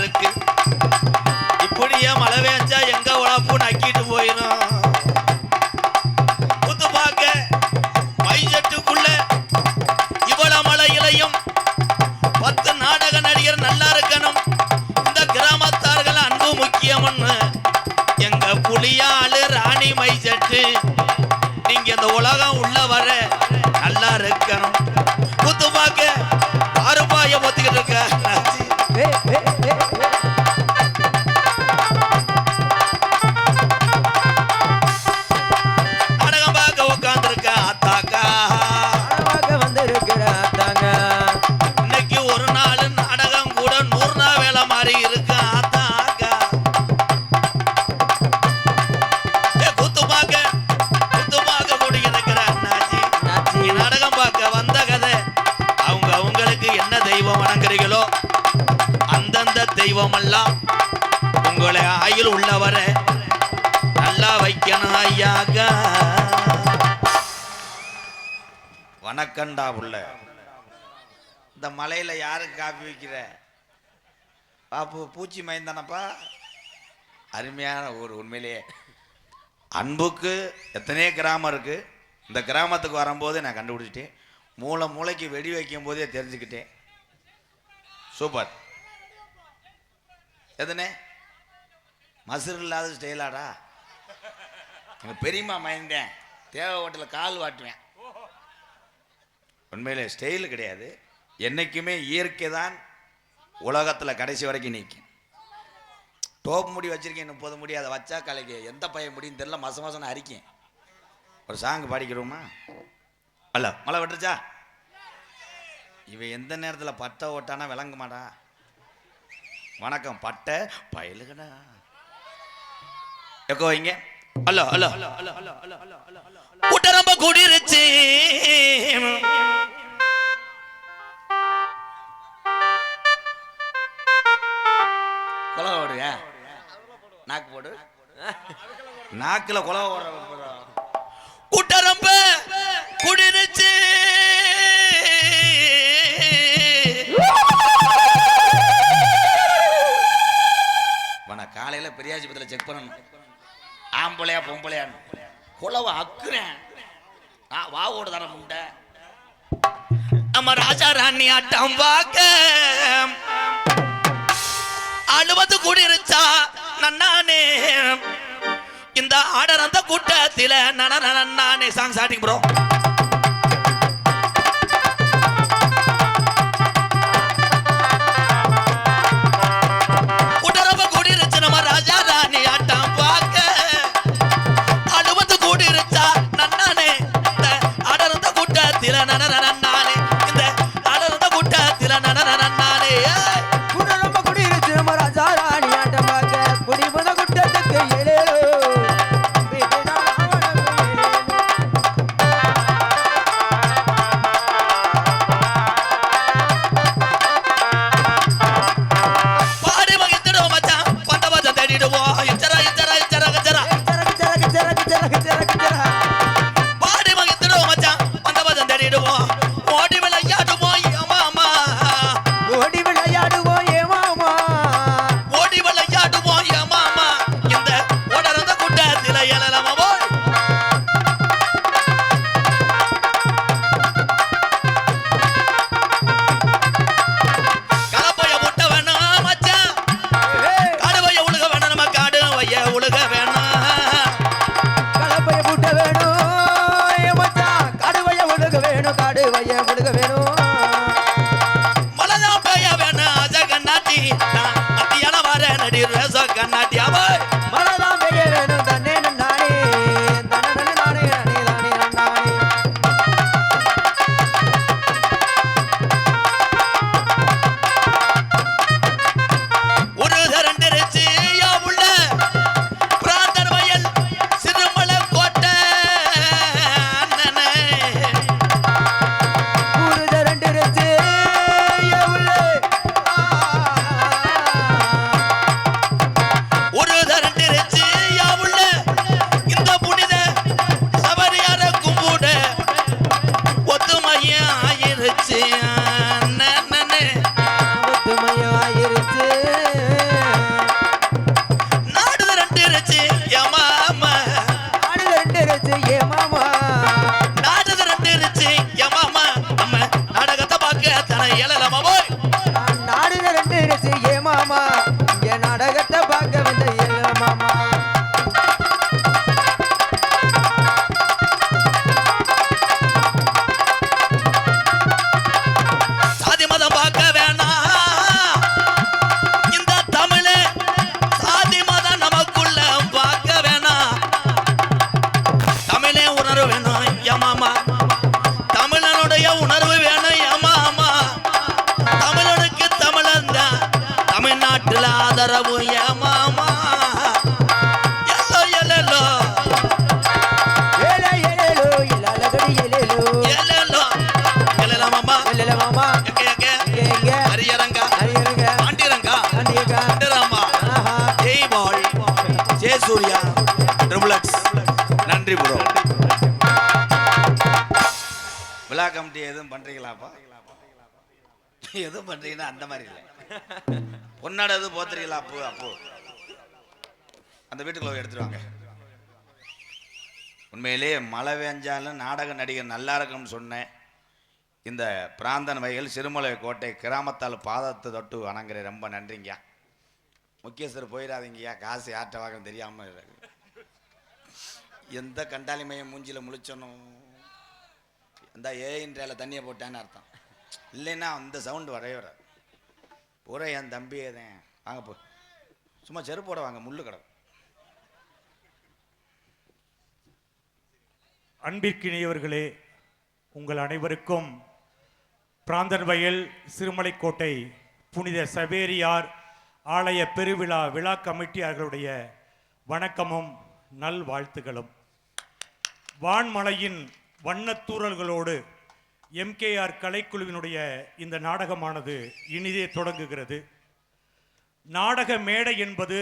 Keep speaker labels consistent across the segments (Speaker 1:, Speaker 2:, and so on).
Speaker 1: இருக்கு. இப்படியே மழை பெஞ்சா எங்க உழப்பு நக்கிட்டு போயிடும். குத்து பார்க்க மைசெட்டுக்குள்ள இவ்வளவு மழையிலையும் 10 நாடக நடிகர் நல்லா இருக்கணும். இந்த கிராமத்தார்கள் அன்பு முக்கியம்னு எங்க புலியாளு ராணி மைசெட்டு நீங்க இந்த உலகம் உள்ள வர நல்லா இருக்கணும். குத்து பார்க்க ஆறுபாய பொத்திக்கிட்டு இருக்க நாடகம் பார்க்க உட்கார்ந்து இருக்க ஆத்தாக்கா
Speaker 2: வந்திருக்கிற ஆத்தாங்க.
Speaker 1: இன்னைக்கு ஒரு நாள் நாடகம் கூட 100 நாள் வேலை மாதிரி இருக்கு ஆத்தாக்கா. குத்து பார்க்க கூடி இருக்கிற அண்ணாச்சி நாடகம் பார்க்க வந்த கதை அவங்களுக்கு என்ன தெய்வம் வணங்குறீங்களோ அந்தந்த தெய்வம் எல்லாம் உங்களை ஆயுள் உள்ளவர நல்லா வைக்கணும் ஐயாக்கா. வணக்கண்டா உள்ள இந்த மலையில யாருக்கு காப்பி வைக்கிற பாப்பு பூச்சி மயந்தானப்பா. அருமையான ஊர். உண்மையிலேயே அன்புக்கு எத்தனையோ கிராமம் இருக்கு. இந்த கிராமத்துக்கு வரும்போது நான் கண்டுபிடிச்சிட்டேன். மூளைக்கு வெடி வைக்கும் போதே தெரிஞ்சுக்கிட்டேன். சூப்பர். எதுனே மசுறு இல்லாத ஸ்டைலாடா. எங்கள் பெரியம்மா மயந்தேன். தேவை ஓட்டில் கால் வாட்டுவேன். உண்மையிலே ஸ்டைலு கிடையாது. என்றைக்குமே இயற்கை தான் உலகத்தில் கடைசி வரைக்கும் நிற்கும். டோப் முடி வச்சிருக்கேன் 30 முடி. அதை வச்சா கலைக்கு எந்த பையன் முடியும் தெரியல. மாதம் அரிக்கேன். ஒரு சாங் பாடிக்கிறோமா? அல்ல மழை விட்டுருச்சா? இவன் எந்த நேரத்தில் பட்டை ஓட்டானா விளங்க மாட்டா. வணக்கம் பட்டை பயலுகடா எக்கோ வைங்க. அல்ல அல்ல கூட்டரம்ப கூடிருச்சு. குலவை ஓடுவியா? நாக்கு போடு. நாக்கில் குலவை ஓடுற கூட்டரம்ப கூடிருச்சு. காலையில் பெரியாஜிபத்தில் செக் பண்ணணும் ஆம்பளையா பொம்பளையான்னு. குலவை அக்குறேன். வா ஓடு தர முண்டை. நம்ம ராஜா ராணி ஆட்டம் பார்க்க 60 கூடிருச்சா நன்னானே. இந்த ஆடர் அந்த கூட்டத்தில் நானே சாங் ஸ்டார்டிங் ப்ரோ. ஆதரவு ஏமாமா எல்லோ எல்லோ
Speaker 2: ஏலே ஏலேலோ இலாலகடி ஏலேலோ
Speaker 1: எல்லோ எல்லோ மாமா
Speaker 2: ஏலேல மாமா
Speaker 1: எங்க
Speaker 2: எங்க
Speaker 1: ஹரியரங்க
Speaker 2: ஹரியரங்க
Speaker 1: ஆண்டிரங்க
Speaker 2: ஆண்டியக்கா
Speaker 1: ராமா
Speaker 2: ஆஹா
Speaker 1: ஜெய் பால் ஜெய் சூர்யா ட்ரிபிள் எக்ஸ் நன்றி ப்ரோ விழா கமிட்டி எதுவும் பண்றீங்களாப்பா எதுவும் பண்றீங்கன்னா அந்த மாதிரி இல்லை பொன்னாட எதுவும் போத்துறீங்களா அப்போ அந்த வீட்டுக்குள்ள எடுத்துருவாங்க உண்மையிலேயே மழை பெஞ்சாலும் நாடக நடிகர் நல்லா இருக்கும்னு சொன்னேன் இந்த பிராந்தன் வயல் சிறுமலை கோட்டை கிராமத்தால் பாதத்தை தொட்டு வணங்குறேன் ரொம்ப நன்றிங்கய்யா முக்கியஸ்தர் போயிடாதீங்கய்யா காசு யார்கிட்ட வாங்கன்னு தெரியாமல் எந்த கண்டாளி மையம் மூஞ்சில முழிச்சனும் இந்த ஏஇன்றையில தண்ணியை போட்டான்னு அர்த்தம் இல்லைன்னா அந்த சவுண்டு வரவே வராது பூரா என் தம்பி தான் வாங்க போ சும்மா செருப்போட வாங்க முள்ளு கிடக்கும்
Speaker 3: அன்பிற்கினியவர்களே உங்கள் அனைவருக்கும் பிராந்தன் வயல் சிறுமலைக்கோட்டை புனித சவேரியார் ஆலய பெருவிழா விழா கமிட்டியார்களுடைய வணக்கமும் நல்வாழ்த்துகளும். வான்மலையின் வண்ணத்தூறல்களோடு எம்கேஆர் கலைக்குழுவினுடைய இந்த நாடகமானது இனிதே தொடங்குகிறது. நாடக மேடை என்பது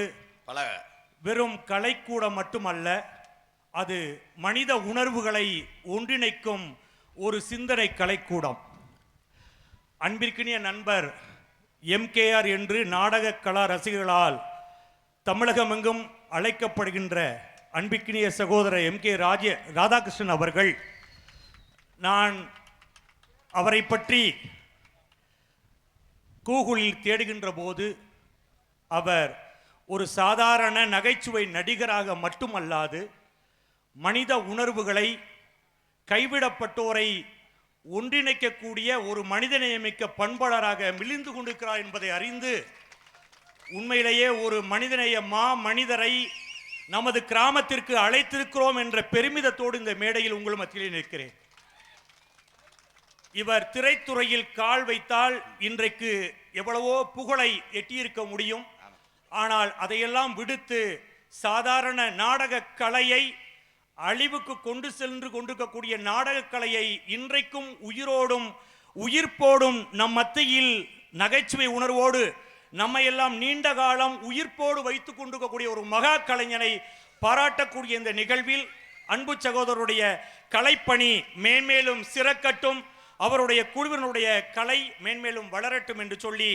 Speaker 3: வெறும் கலைக்கூடம் மட்டுமல்ல, அது மனித உணர்வுகளை ஒன்றிணைக்கும் ஒரு சிந்தனை கலைக்கூடம். அன்பிற்கினிய நண்பர் எம்கேஆர் என்று நாடக கலா ரசிகர்களால் தமிழகமெங்கும் அழைக்கப்படுகின்ற அன்பிற்கினிய சகோதரர் எம்கே ராதாகிருஷ்ணன் அவர்கள், நான் அவரை பற்றி கூகுளில் தேடுகின்ற போது அவர் ஒரு சாதாரண நகைச்சுவை நடிகராக மட்டுமல்லாது மனித உணர்வுகளை, கைவிடப்பட்டோரை ஒன்றிணைக்கக்கூடிய ஒரு மனிதநேயமிக்க பண்பாளராக மிளிர்ந்து கொண்டிருக்கிறார் என்பதை அறிந்து உண்மையிலேயே ஒரு மனிதநேய மனிதரை நமது கிராமத்திற்கு அழைத்திருக்கிறோம் என்ற பெருமிதத்தோடு இந்த மேடையில் உங்கள் மத்தியிலே நிற்கிறேன். இவர் திரைத்துறையில் கால் வைத்தால் இன்றைக்கு எவ்வளவோ புகழை எட்டியிருக்க முடியும். ஆனால் அதையெல்லாம் விடுத்து சாதாரண நாடக கலையை அழிவுக்கு கொண்டு சென்று கொண்டிருக்கக்கூடிய நாடக கலையை இன்றைக்கும் உயிரோடும் உயிர்ப்போடும் நம் மத்தியில் நகைச்சுவை உணர்வோடு நம்மையெல்லாம் நீண்ட காலம் உயிர்ப்போடு வைத்துக் கொண்டிருக்கக்கூடிய ஒரு மகா கலைஞனை பாராட்டக்கூடிய இந்த நிகழ்வில் அன்பு சகோதரருடைய கலைப்பணி மேன்மேலும் சிறக்கட்டும், அவருடைய குழுவினுடைய கலை மேன்மேலும் வளரட்டும் என்று சொல்லி,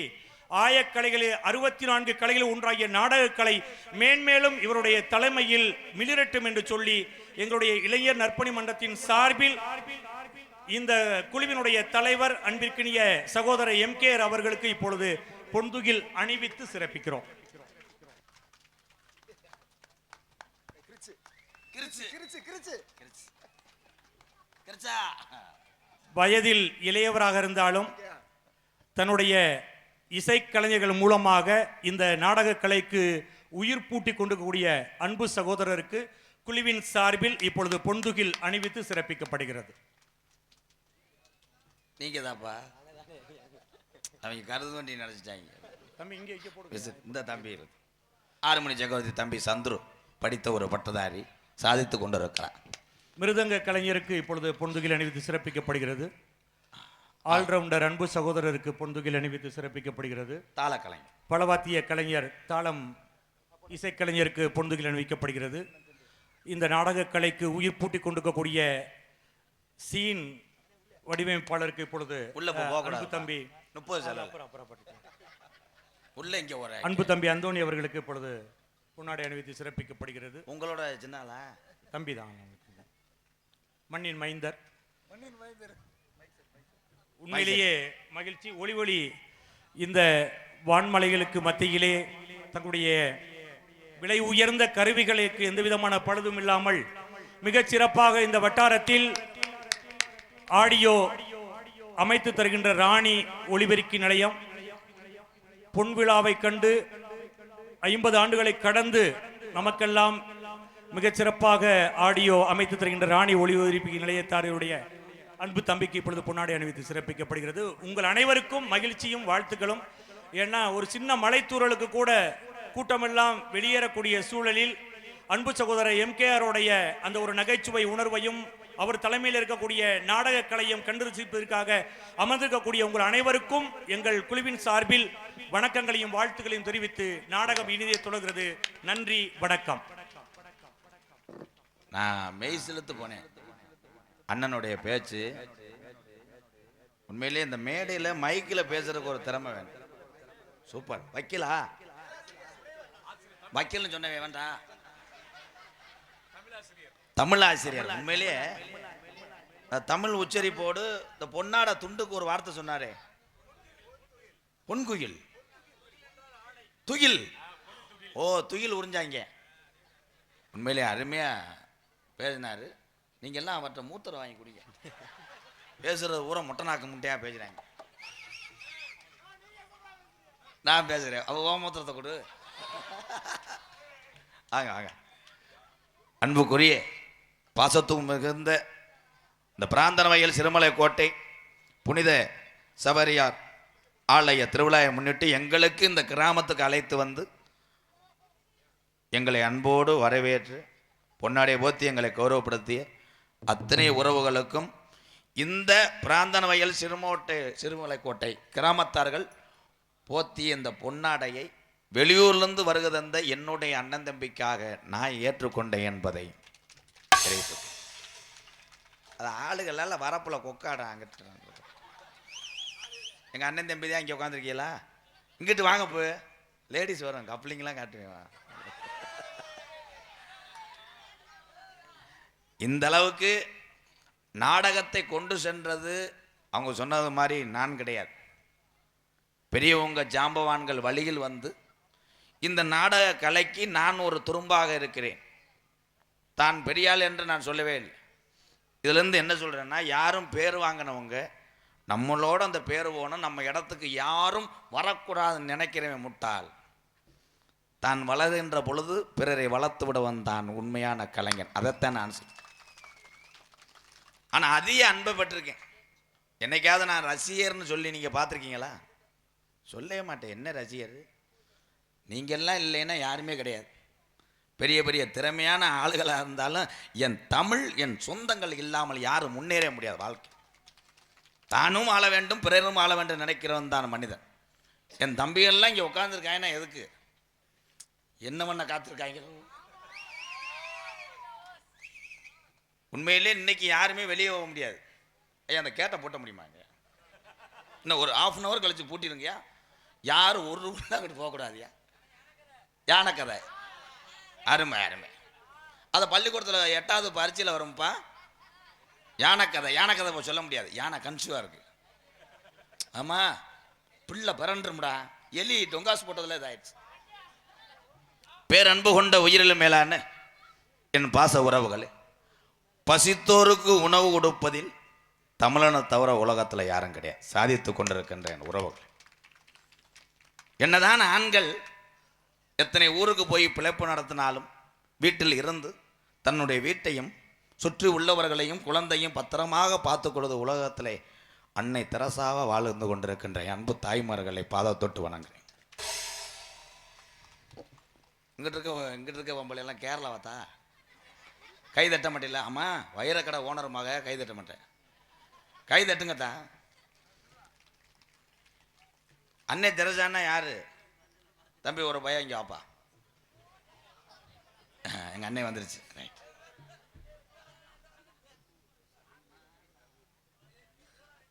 Speaker 3: ஆயக்கலைகளில் 64 கலைகளில் ஒன்றாகிய நாடகக்கலை மேன்மேலும் இவருடைய தலைமையில் மிளிரட்டும் என்று சொல்லி, எங்களுடைய இளைஞர் நற்பணி மன்றத்தின் சார்பில் இந்த குழுவினுடைய தலைவர் அன்பிற்கினிய சகோதரர் எம்கேஆர் அவர்களுக்கு இப்பொழுது பொன்துகில் அணிவித்து சிறப்பிக்கிறோம். வயதில் இளையவராக இருந்தாலும் தன்னுடைய இசைக்கலைஞர்கள் மூலமாக இந்த நாடக கலைக்கு உயிர் பூட்டி கொண்டிருக்கக்கூடிய அன்பு சகோதரருக்கு குழுவின் சார்பில் இப்பொழுது பொன்துகில் அணிவித்து சிறப்பிக்கப்படுகிறது.
Speaker 1: நீங்க தான்ப்பா, அவங்க கருது வண்டி நினைச்சிட்டாங்க.
Speaker 3: தம்பி இங்கே
Speaker 1: இந்த தம்பி 6 மணி சக்கரவர்த்தி தம்பி சந்துரு படித்த ஒரு பட்டதாரி, சாதித்து கொண்டிருக்கிறார்.
Speaker 3: மிருதங்க கலைஞருக்கு இப்பொழுது பொன்துகில் அணிவித்து சிறப்பிக்கப்படுகிறது. ஆல்ரவுண்டர் அன்பு சகோதரருக்கு பொன்துகில் அணிவித்து சிறப்பிக்கப்படுகிறது.
Speaker 1: தாள கலைஞர்,
Speaker 3: பலவாத்திய கலைஞர், தாளம் இசைக்கலைஞருக்கு பொன்துகில் அணிவிக்கப்படுகிறது. இந்த நாடக கலைக்கு உயிர் பூட்டி கொண்டிருக்கக்கூடிய சீன் வடிவமைப்பாளருக்கு இப்பொழுது அன்பு தம்பி
Speaker 1: 30 உள்ள இங்க ஒரு
Speaker 3: அன்பு தம்பி அந்தோணி அவர்களுக்கு இப்பொழுது பொன்னாடை அணிவித்து சிறப்பிக்கப்படுகிறது.
Speaker 1: உங்களோட சின்னாலா
Speaker 3: தம்பி தான், மண்ணின் மைந்தர். உண்மையிலேயே மகிழ்ச்சி. ஒளி ஒளி இந்த வான்மலைகளுக்கு மத்தியிலே தங்களுடைய விலை உயர்ந்த கருவிகளுக்கு எந்த விதமான பழுதும் இல்லாமல் மிகச் சிறப்பாக இந்த வட்டாரத்தில் ஆடியோ அமைத்து தருகின்ற ராணி ஒளிபெருக்கி நிலையம் பொன்விழாவை கண்டு 50 ஆண்டுகளை கடந்து நமக்கெல்லாம் மிகச் சிறப்பாக ஆடியோ அமைத்து தருகின்ற ராணி ஒளிபெருக்கி நிலையத்தாருடைய அன்பு தம்பிக்கு இப்பொழுது பொன்னாடை அணிவித்து சிறப்பிக்கப்படுகிறது. உங்கள் அனைவருக்கும் மகிழ்ச்சியும் வாழ்த்துக்களும். ஏன்னா ஒரு சின்ன மலைத்தூறலுக்கு கூட கூட்டமெல்லாம் வெளியேறக்கூடிய சூழலில் அன்பு சகோதரர் எம்கேஆருடைய அந்த ஒரு நகைச்சுவை உணர்வையும் அவர் தலைமையில் இருக்கக்கூடிய நாடக கலையும் கண்டுபிடிப்பதற்காக அமர்ந்திருக்கக்கூடிய உங்கள் அனைவருக்கும் எங்கள் குழுவின் சார்பில் வணக்கங்களையும் வாழ்த்துக்களையும் தெரிவித்து நாடகம் இனிதே தொடர்கிறது. நன்றி, வணக்கம்.
Speaker 1: நான் மெய் செலுத்து போனேன். அண்ணனுடைய பேச்சு உண்மையிலேயே இந்த மேடையில் மைக்கில் பேசுறதுக்கு ஒரு திறமை வேணும். சூப்பர். வக்கீலா? வக்கீல்னு சொன்னவே வேண்டாம், தமிழ் ஆசிரியர். உண்மையிலேயே தமிழ் உச்சரிப்போடு இந்த பொன்னாட துண்டுக்கு ஒரு வார்த்தை சொன்னாரே, பொன்குயில் துயில். ஓ, துயில் உறிஞ்சாங்க. உண்மையிலே அருமையா பேசினாரு. நீங்க எல்லாம் அவர்கிட்ட மூத்தரை வாங்கி குடிங்க. பேசுறது ஊரை முட்டை முட்டையா பேசுறாங்க. நான் பேசுறேன், அவ ஓ மூத்திரத்தை கொடு. ஆங்க ஆங்க. அன்புக்குரிய பாசத்துவம் மிகுந்த இந்த பிராந்தன வயல் சிறுமலை கோட்டை புனித சபரியார் ஆலய திருவிழாவை முன்னிட்டு எங்களுக்கு இந்த கிராமத்துக்கு அழைத்து வந்து எங்களை அன்போடு வரவேற்று பொன்னாடையை போத்தி எங்களை கௌரவப்படுத்திய அத்தனை உறவுகளுக்கும் இந்த பிராந்தன வயல் சிறுமலை கோட்டை கிராமத்தார்கள் போத்திய இந்த பொன்னாடையை வெளியூர்லேருந்து வருகை தந்த என்னுடைய அண்ணன் தம்பிக்காக நான் ஏற்றுக்கொண்டேன் என்பதை தெரிவித்து, அது ஆளுகளால் வரப்பில் கொக்காடாங்க. எங்கள் அண்ணன் தம்பி தான் இங்கே உட்காந்துருக்கீங்களா? இங்கிட்டு வாங்க, போ லேடிஸ் வரும், கப்ளிங்லாம் காட்டுவேன். இந்த அளவுக்கு நாடகத்தை கொண்டு சென்றது அவங்க சொன்னது மாதிரி நான் கிடையாது. பெரியவங்க ஜாம்பவான்கள் வழியில் வந்து இந்த நாடக கலைக்கு நான் ஒரு துரும்பாக இருக்கிறேன். தான் பெரியாள் என்று நான் சொல்லவே இல்லை. இதுலேருந்து என்ன சொல்கிறேன்னா, யாரும் பேர் வாங்கினவங்க நம்மளோட அந்த பேர் போகணும், நம்ம இடத்துக்கு யாரும் வரக்கூடாதுன்னு நினைக்கிறவன் முட்டாள். தான் வளர்கின்ற பொழுது பிறரை வளர்த்து விடவன் தான் உண்மையான கலைஞன். அதைத்தான் நான் சொல்றேன். ஆனால் அதிக அன்பை பெற்றிருக்கேன். என்னைக்காவது நான் ரசிகர்னு சொல்லி நீங்கள் பார்த்துருக்கீங்களா? சொல்லவே மாட்டேன். என்ன ரசிகர்? நீங்கள்லாம் இல்லைன்னா யாருமே கிடையாது. பெரிய பெரிய திறமையான ஆளுகளாக இருந்தாலும் என் தமிழ் என் சொந்தங்கள் இல்லாமல் யாரும் முன்னேற முடியாது. வாழ்க்கை தானும் ஆள வேண்டும், பிறரும் ஆள வேண்டும் நினைக்கிறவன் தான் மனிதன். என் தம்பிகள்லாம் இங்கே உட்காந்துருக்காங்கன்னா எதுக்கு? என்ன பண்ண காத்திருக்காங்க? உண்மையிலே இன்னைக்கு யாருமே வெளியே போக முடியாது. ஐயா, அந்த கேட்டை போட்ட முடியுமாங்க? இன்னும் ஒரு ½ அன் அவர் கழிச்சு பூட்டிடுங்கய்யா. யாரும் ஒரு ரூபா அங்கிட்டு போகக்கூடாதுயா. யானை கதை அருமை அருமை. அதை பள்ளிக்கூடத்தில் 8வது பரீட்சையில் வரும்ப்பா. யானை கதை போய் சொல்ல முடியாது. யானை கன்சியூவாக இருக்கு. ஆமாம், பிள்ளை பிறண்டும்டா. எலி டொங்காசு போட்டதில் இதாயிடுச்சு. பேரன்பு கொண்ட உயிரிலும் மேலான என் பாச உறவுகளே, பசித்தோருக்கு உணவு கொடுப்பதில் தமிழனை தவிர உலகத்தில் யாரும் கிடையாது. சாதித்து கொண்டிருக்கின்ற என் உறவுகள், என்னதான் ஆண்கள் எத்தனை ஊருக்கு போய் பிழைப்பு நடத்தினாலும் வீட்டில் இருந்து தன்னுடைய வீட்டையும் சுற்றி உள்ளவர்களையும் குழந்தையும் பத்திரமாக பார்த்து கொடுத்து உலகத்திலே அன்னை தெரசாக வாழ்ந்து கொண்டிருக்கின்ற அன்பு தாய்மார்களை பாதத்தொட்டு வணங்குறேன். இங்கிட்டு இருக்க வம்பளையெல்லாம் கேரளாவத்தா கை தட்ட மாட்டேல? ஆமாம், வைரக்கடை ஓனருமாக கை தட்ட மாட்டேன். கை தட்டுங்கத்தா. அன்னை தெரசான்னா யாரு? தம்பி ஒரு பையன் இங்கே வாப்பா. எங்கள் அன்னை வந்துருச்சு. ரைட்.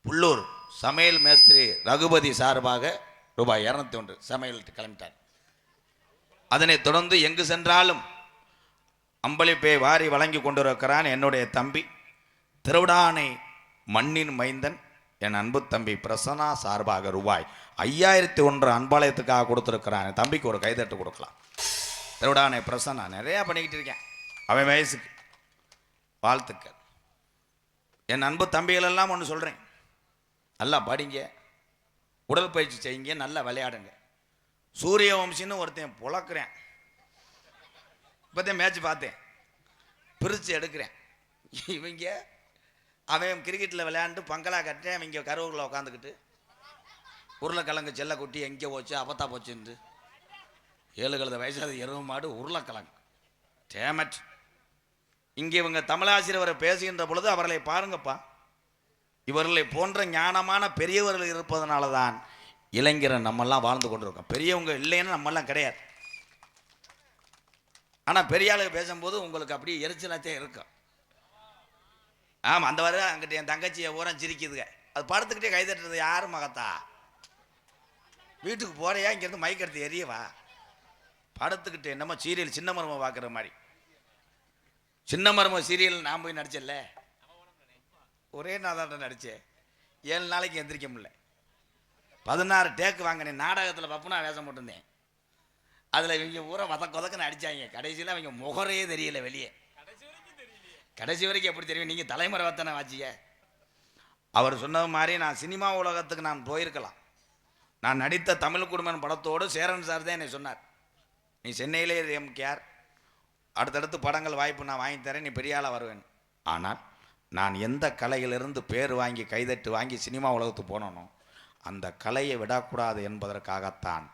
Speaker 1: புல்லூர் சமையல் மேஸ்திரி ரகுபதி சார்பாக ரூபாய் 201 சமையல் கிளம்பிட்டார். அதனைத் தொடர்ந்து எங்கு சென்றாலும் அம்பளிப்பை வாரி வழங்கி கொண்டிருக்கிறான் என்னுடைய தம்பி திருவிடானை மண்ணின் மைந்தன் என் அன்பு தம்பி பிரசன்னா சார்பாக ரூபாய் 5001 அன்பாலயத்துக்காக கொடுத்துருக்கிறான். என் தம்பிக்கு ஒரு கைதட்டு கொடுக்கலாம். திருவிடானை பிரசன்னா நிறையா பண்ணிக்கிட்டு இருக்கேன். அவன் வயசுக்கு வாழ்த்துக்கள். என் அன்பு தம்பிகளெல்லாம் ஒன்று சொல்கிறேன், நல்லா படிங்க, உடற்பயிற்சி செய்யுங்க, நல்லா விளையாடுங்க. சூரிய வம்சின்னு ஒருத்தன் புழக்கிறேன். இப்போதான் மேட்ச் பார்த்தேன், பிரித்து எடுக்கிறேன். இவங்க அவன் கிரிக்கெட்டில் விளையாண்டு பங்களா கட்டேன், அவங்க கருவூரில் உட்காந்துக்கிட்டு உருளைக்கிழங்கு செல்ல குட்டி எங்கே போச்சு அப்பத்தா போச்சுன்னு 7 கழுத வயசாத எருவு மாடு உருளைக்கிழங்கு டேமட். இங்கே இவங்க தமிழாசிரியரை பேசுகின்ற பொழுது அவர்களை பாருங்கப்பா, இவர்களை போன்ற ஞானமான பெரியவர்கள் இருப்பதனால தான் இளைஞரை நம்மெல்லாம் வாழ்ந்து கொண்டிருக்கோம். பெரியவங்க இல்லைன்னு நம்மெல்லாம் கிடையாது. ஆனால் பெரிய ஆளுங்க பேசும்போது உங்களுக்கு அப்படியே எரிச்சலாத்தே இருக்கும். ஆமாம், அந்த வர அங்கிட்ட என் தங்கச்சியை ஓரம் சிரிக்குதுங்க, அது படுத்துக்கிட்டே கைதட்டுறது யாரும் மகத்தா? வீட்டுக்கு போறியா, இங்கேருந்து மைக் எடுத்து எரியவா? படுத்துக்கிட்டு என்னமோ சீரியல் சின்ன மரும பார்க்குற மாதிரி. சின்ன மரும சீரியல் நான் போய் நடிச்சேன்ல, ஒரே நாள் தான் நடித்தேன். 7 நாளைக்கு எந்திரிக்க முடியல. 16 டேக்கு வாங்கினேன். நாடகத்தில் பப்புனா வேஷம் போட்டிருந்தேன். அதில் இவங்க ஊரை கொதக்குன்னு அடித்தாங்க. கடைசியில் அவங்க முகரையே தெரியல வெளியே. கடைசி வரைக்கும் எப்படி தெரியும்? நீங்கள் தலைமுறை வத்தனை வாச்சிய. அவர் சொன்னது மாதிரி நான் சினிமா உலகத்துக்கு நான் போயிருக்கலாம். நான் நடித்த தமிழ் குடும்பம் படத்தோடு சேரன் சார் தான் என்னை சொன்னார், நீ சென்னையிலே எம்கேஆர், அடுத்தடுத்து படங்கள் வாய்ப்பு நான் வாங்கி தரேன், நீ பெரிய ஆளாக வருவேன். ஆனால் நான் எந்த கலையிலிருந்து பேர் வாங்கி கைதட்டு வாங்கி சினிமா உலகத்துக்கு போனோனோ அந்த கலையை விடக்கூடாது என்பதற்காகத்தான்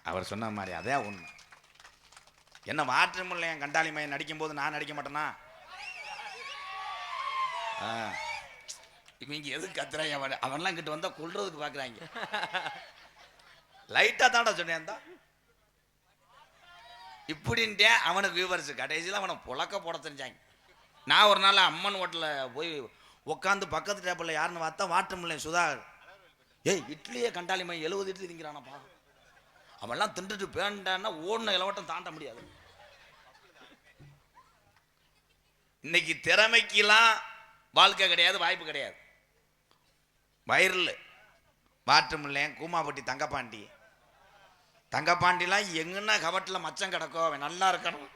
Speaker 1: அவர் சொன்ன மாதிரி. அதே உண்மை. என்ன மாற்றம் இல்லை. என் கண்டாளி மையம் நடிக்கும்போது நான் நடிக்க மாட்டேனா? இவங்க எதுக்கு கத்துறாங்க? அவன்லாம் கிட்ட வந்தால் கொள்றதுக்கு பார்க்குறாங்க. லைட்டாக தான்டா சொன்னேன் தான் இப்படின்ட்டே அவனுக்கு வியூவர்ஸ். கடைசியில் அவனை புழக்க போட தெரிஞ்சாங்க. நான் ஒரு நாள் அம்மன் ஹோட்டலில் போய் உட்காந்து பக்கத்து டேப்பில் யாருன்னு பார்த்தா வாட்டமில்லை சுதாகர். ஏய், இட்லியே கண்டாளி மையம் 70 இட்லி திங்கிறானப்பா. அவன்லாம் திண்டுட்டு பேண்டான்னா ஓடின இளவட்டம் தாண்ட முடியாது. இன்னைக்கு திறமைக்கெல்லாம் வாழ்க்கை கிடையாது, வாய்ப்பு கிடையாது. வயரில் வாட்டமில்லை கூமாப்பட்டி தங்கப்பாண்டிலாம் எங்கன்னா கவட்டில் மச்சம் கிடக்கோ, அவன் நல்லா இருக்கணும்.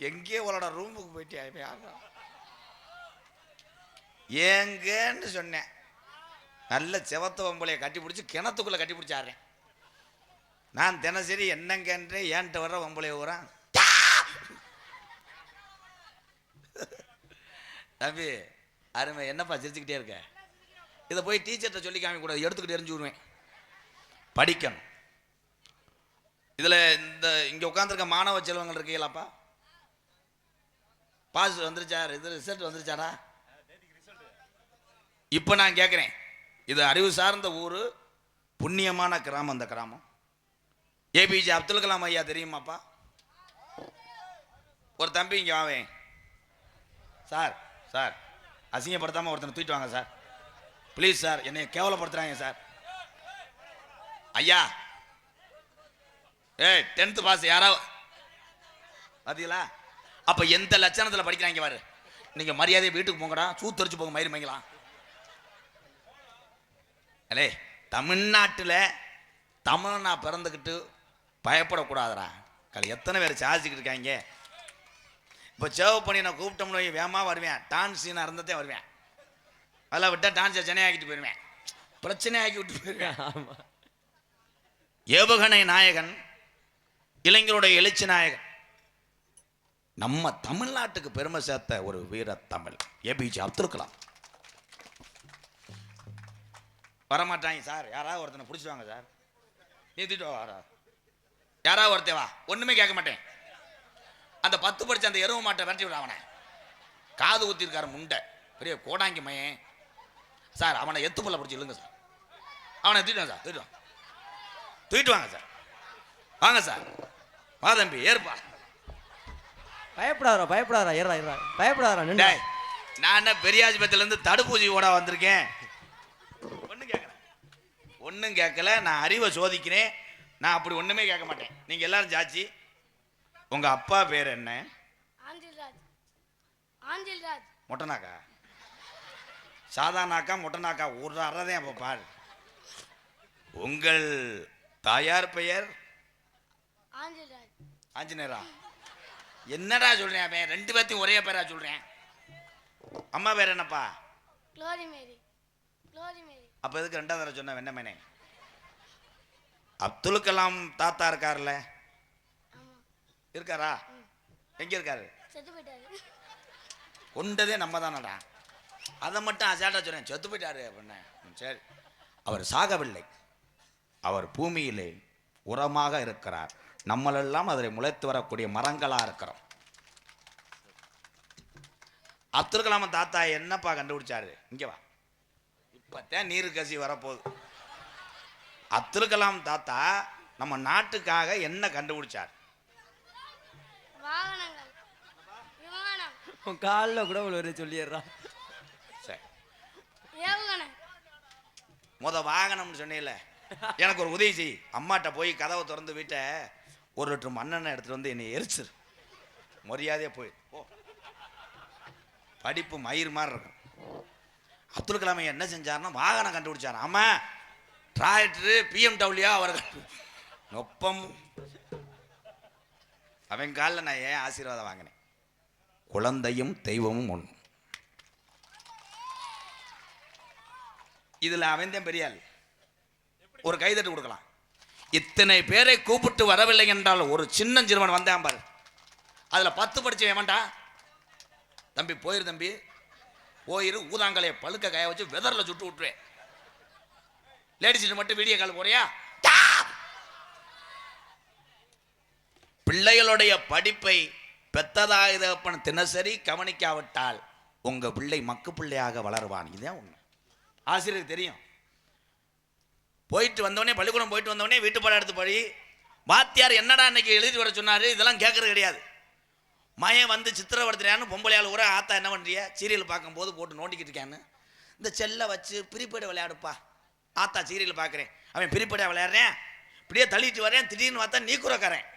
Speaker 1: எங்கேயோ உங்களோட ரூமுக்கு போயிட்டே ஏங்கன்னு சொன்னேன். நல்ல செவத்த வம்பளையை கட்டி பிடிச்சி கிணத்துக்குள்ளே கட்டி பிடிச்சாடுறேன். நான் தினசரி என்னங்கன்றே ஏன்ட்ட வர்ற வம்பளைய ஊறான். தம்பி அருமை, என்னப்பா சிரிச்சுக்கிட்டே இருக்க? இதை போய் டீச்சர்கிட்ட சொல்லி காமிக்க கூடாது, எடுத்துக்கிட்டு எரிஞ்சு விடுவேன். படிக்கணும். இதில் இங்கே உட்காந்துருக்க மாணவ செல்வங்கள் இருக்கீங்களாப்பா? பாஸ் வந்துருச்சார், இது ரிசல்ட் வந்துருச்சாரா? இப்போ நான் கேட்குறேன், இது அறிவு சார்ந்த ஊர், புண்ணியமான கிராமம். அந்த கிராமம் ஏபிஜே அப்துல் கலாம் ஐயா தெரியுமாப்பா? ஒரு தம்பி இங்கே வாவேன் சார். சார் அசிங்கப்படுத்தாமல் ஒருத்தனை தூக்கிட்டு வாங்க சார், ப்ளீஸ் சார், என்னை கேவலப்படுத்துகிறாங்க சார். ஐயா, 10th பாஸ் யாராவது பார்த்தீங்களா? அப்போ எந்த லட்சணத்தில் படிக்கிறாங்க பாரு. நீங்கள் மரியாதையை வீட்டுக்கு போங்கடா, சூத்தரிச்சு போங்க, மயிறு மங்கலாம். அலே, தமிழ்நாட்டில் தமிழனா பிறந்துக்கிட்டு பயப்படக்கூடாதுடா. எத்தனை பேர் சாதிச்சுக்கிட்டு இருக்காங்க. இப்போ சேவ் பண்ணி நான் கூப்பிட்டோம்னு வேகமாக வருவேன். டான்ஸ் சீனாக இருந்ததே வருவேன். அதெல்லாம் விட்டால் டான்ஸை சென்னையாக்கிட்டு போயிடுவேன், பிரச்சனை ஆக்கி விட்டு போயிடுவேன். ஏவுகணை நாயகன், இளைஞருடைய எழுச்சி நாயகன், நம்ம தமிழ்நாட்டுக்கு பெருமை சேர்த்த ஒரு வீர தமிழ் ஏபிஜே அப்துல் கலாம். வரமாட்டாங்க சார், யாராவது ஒருத்தனை பிடிச்சிடுவாங்க சார், நீத்திட்டு வா, யாராவது ஒருத்தே வா, ஒன்றுமே கேட்க மாட்டேன். அந்த 10 படிச்ச அந்த எருவு மாட்டை விரட்டி விட. அவனை காது ஊத்திருக்காரு முண்டை, பெரிய கோடாங்கி மையன் சார். அவனை எத்துப்பல்ல பிடிச்சி இல்லைங்க சார், அவனை தூக்கிட்டு சார், தூக்கிட்டு வாங்க சார், வாங்க சார், வா தம்பி ஏற்பா.
Speaker 2: பயப்படாதா ஏறா பயப்படாதா நின்று.
Speaker 1: நான் பெரியாஜிபத்திலேருந்து தடுப்பூசி ஓட வந்திருக்கேன். ஒன்றும் கேட்கல. நான் அறிவை சோதிக்கிறேன். நான் அப்படி ஒன்றுமே கேட்க மாட்டேன். நீங்கள் எல்லாரும் ஜாச்சி. உங்கள் அப்பா பேர் என்ன?
Speaker 4: ஆஞ்சல்ராஜ்.
Speaker 1: மொட்டனாக்கா? சாதானாக்கா மொட்டனாக்கா? ஒரு அறதே அப்போ பாரு. உங்கள் தாயார் பெயர்? ஆஞ்சநேயரா? என்னடா சொல்றேன்? அவன் 2 பேர்த்தையும் ஒரே பேரா சொல்றேன். அம்மா பேர் என்னப்பா?
Speaker 4: க்ளோரி மேரி.
Speaker 1: அப்ப எதுக்கு 2வது தடவை சொன்ன வெண்ணமேனே? அப்துல் கலாம் தாத்தா இருக்காருல்ல, இருக்காரா? எங்க இருக்காரு?
Speaker 4: செத்து போயிட்டாரு.
Speaker 1: கொண்டதே நம்ம தானடா. அதை மட்டும் அசால்ட்டா சொல்றேன், செத்து போயிட்டாரு அப்படின்னு. சரி, அவர் சாகவில்லை, அவர் பூமியிலே உரமாக இருக்கிறார். நம்மளெல்லாம் அதில் முளைத்து வரக்கூடிய மரங்களாக இருக்கிறோம். அப்துல் கலாம் தாத்தா என்னப்பா கண்டுபிடிச்சாரு? இங்கே வா, இப்போத்தான் நீர் கசி வரப்போகுது. அப்துல் கலாம் தாத்தா நம்ம நாட்டுக்காக என்ன கண்டுபிடிச்சார்?
Speaker 4: வாகனங்கள், விமானம்,
Speaker 2: உன் காலில் கூட ஒரு சொல்லிடுறான்.
Speaker 1: சரி,
Speaker 4: ஏவுகணை.
Speaker 1: வாகனம்னு சொன்னீல, எனக்கு ஒரு உதவி செய். அம்மாட்ட போய் கதவை திறந்து வீட்டை 1 லிட்டர் மண்ணெண்ணெய் எடுத்துட்டு வந்து என்னை எரிச்சிரு. மரியாதையாக போய் ஓ, படிப்பு மயிர் மாதிரி இருக்கும். அப்துல் கலாம் என்ன செஞ்சாருன்னா வாகனம் கண்டுபிடிச்சார். ஆமா, டிராக்டரு BMW அவர்கள் நொப்பம். அவன் காலில் நான் ஏன் ஆசீர்வாதம் வாங்கினேன்? குழந்தையும் தெய்வமும் ஒன்று. இதுல அவன் தான் பெரியாள். ஒரு கைதட்டு கொடுக்கலாம். இத்தனை பேரை கூப்பிட்டு வரவில்லை என்றால் ஒரு சின்ன சிறுவன் வந்தான் பாரு, அதுல 10 படிச்சவன் வேண்டா. தம்பி போயிரு, தம்பி போயிரு, ஊதாங்கலையை பழுக்க காய வச்சு வெதர்ல சுட்டு விட்டுருவேன். லேடிஸ் மட்டும் வீடியோ கால் போறியா? பிள்ளைகளுடைய படிப்பை பெத்ததாக தகப்பன் தினசரி கவனிக்காவிட்டால் உங்க பிள்ளை மக்கு பிள்ளையாக வளருவான். இதுதான் உண்மை. ஆசிரியருக்கு தெரியும். போயிட்டு வந்தவனே, பள்ளிக்கூடம் போயிட்டு வந்தவனே வீட்டு பாடம் எடுத்து படி. வாத்தியார் என்னடா இன்னைக்கு எழுதி வர சொன்னாரு, இதெல்லாம் கேட்கறது கிடையாது. மயன் வந்து சித்திரவடுத்துறான்னு பொம்பளையால் கூட ஆத்தா என்ன பண்றிய, சீரியல் பார்க்கும்போது போட்டு நோண்டிக்கிட்டு இருக்கான்னு இந்த செல்லை வச்சு பிரிப்பேடு விளையாடுப்பா. ஆத்தா சீரியல் பார்க்குறேன், அவன் பிரிப்பேடா விளையாடுறேன், இப்படியே தள்ளிட்டு வரேன், திடீர்னு பார்த்தா நீ குறக்காரன்.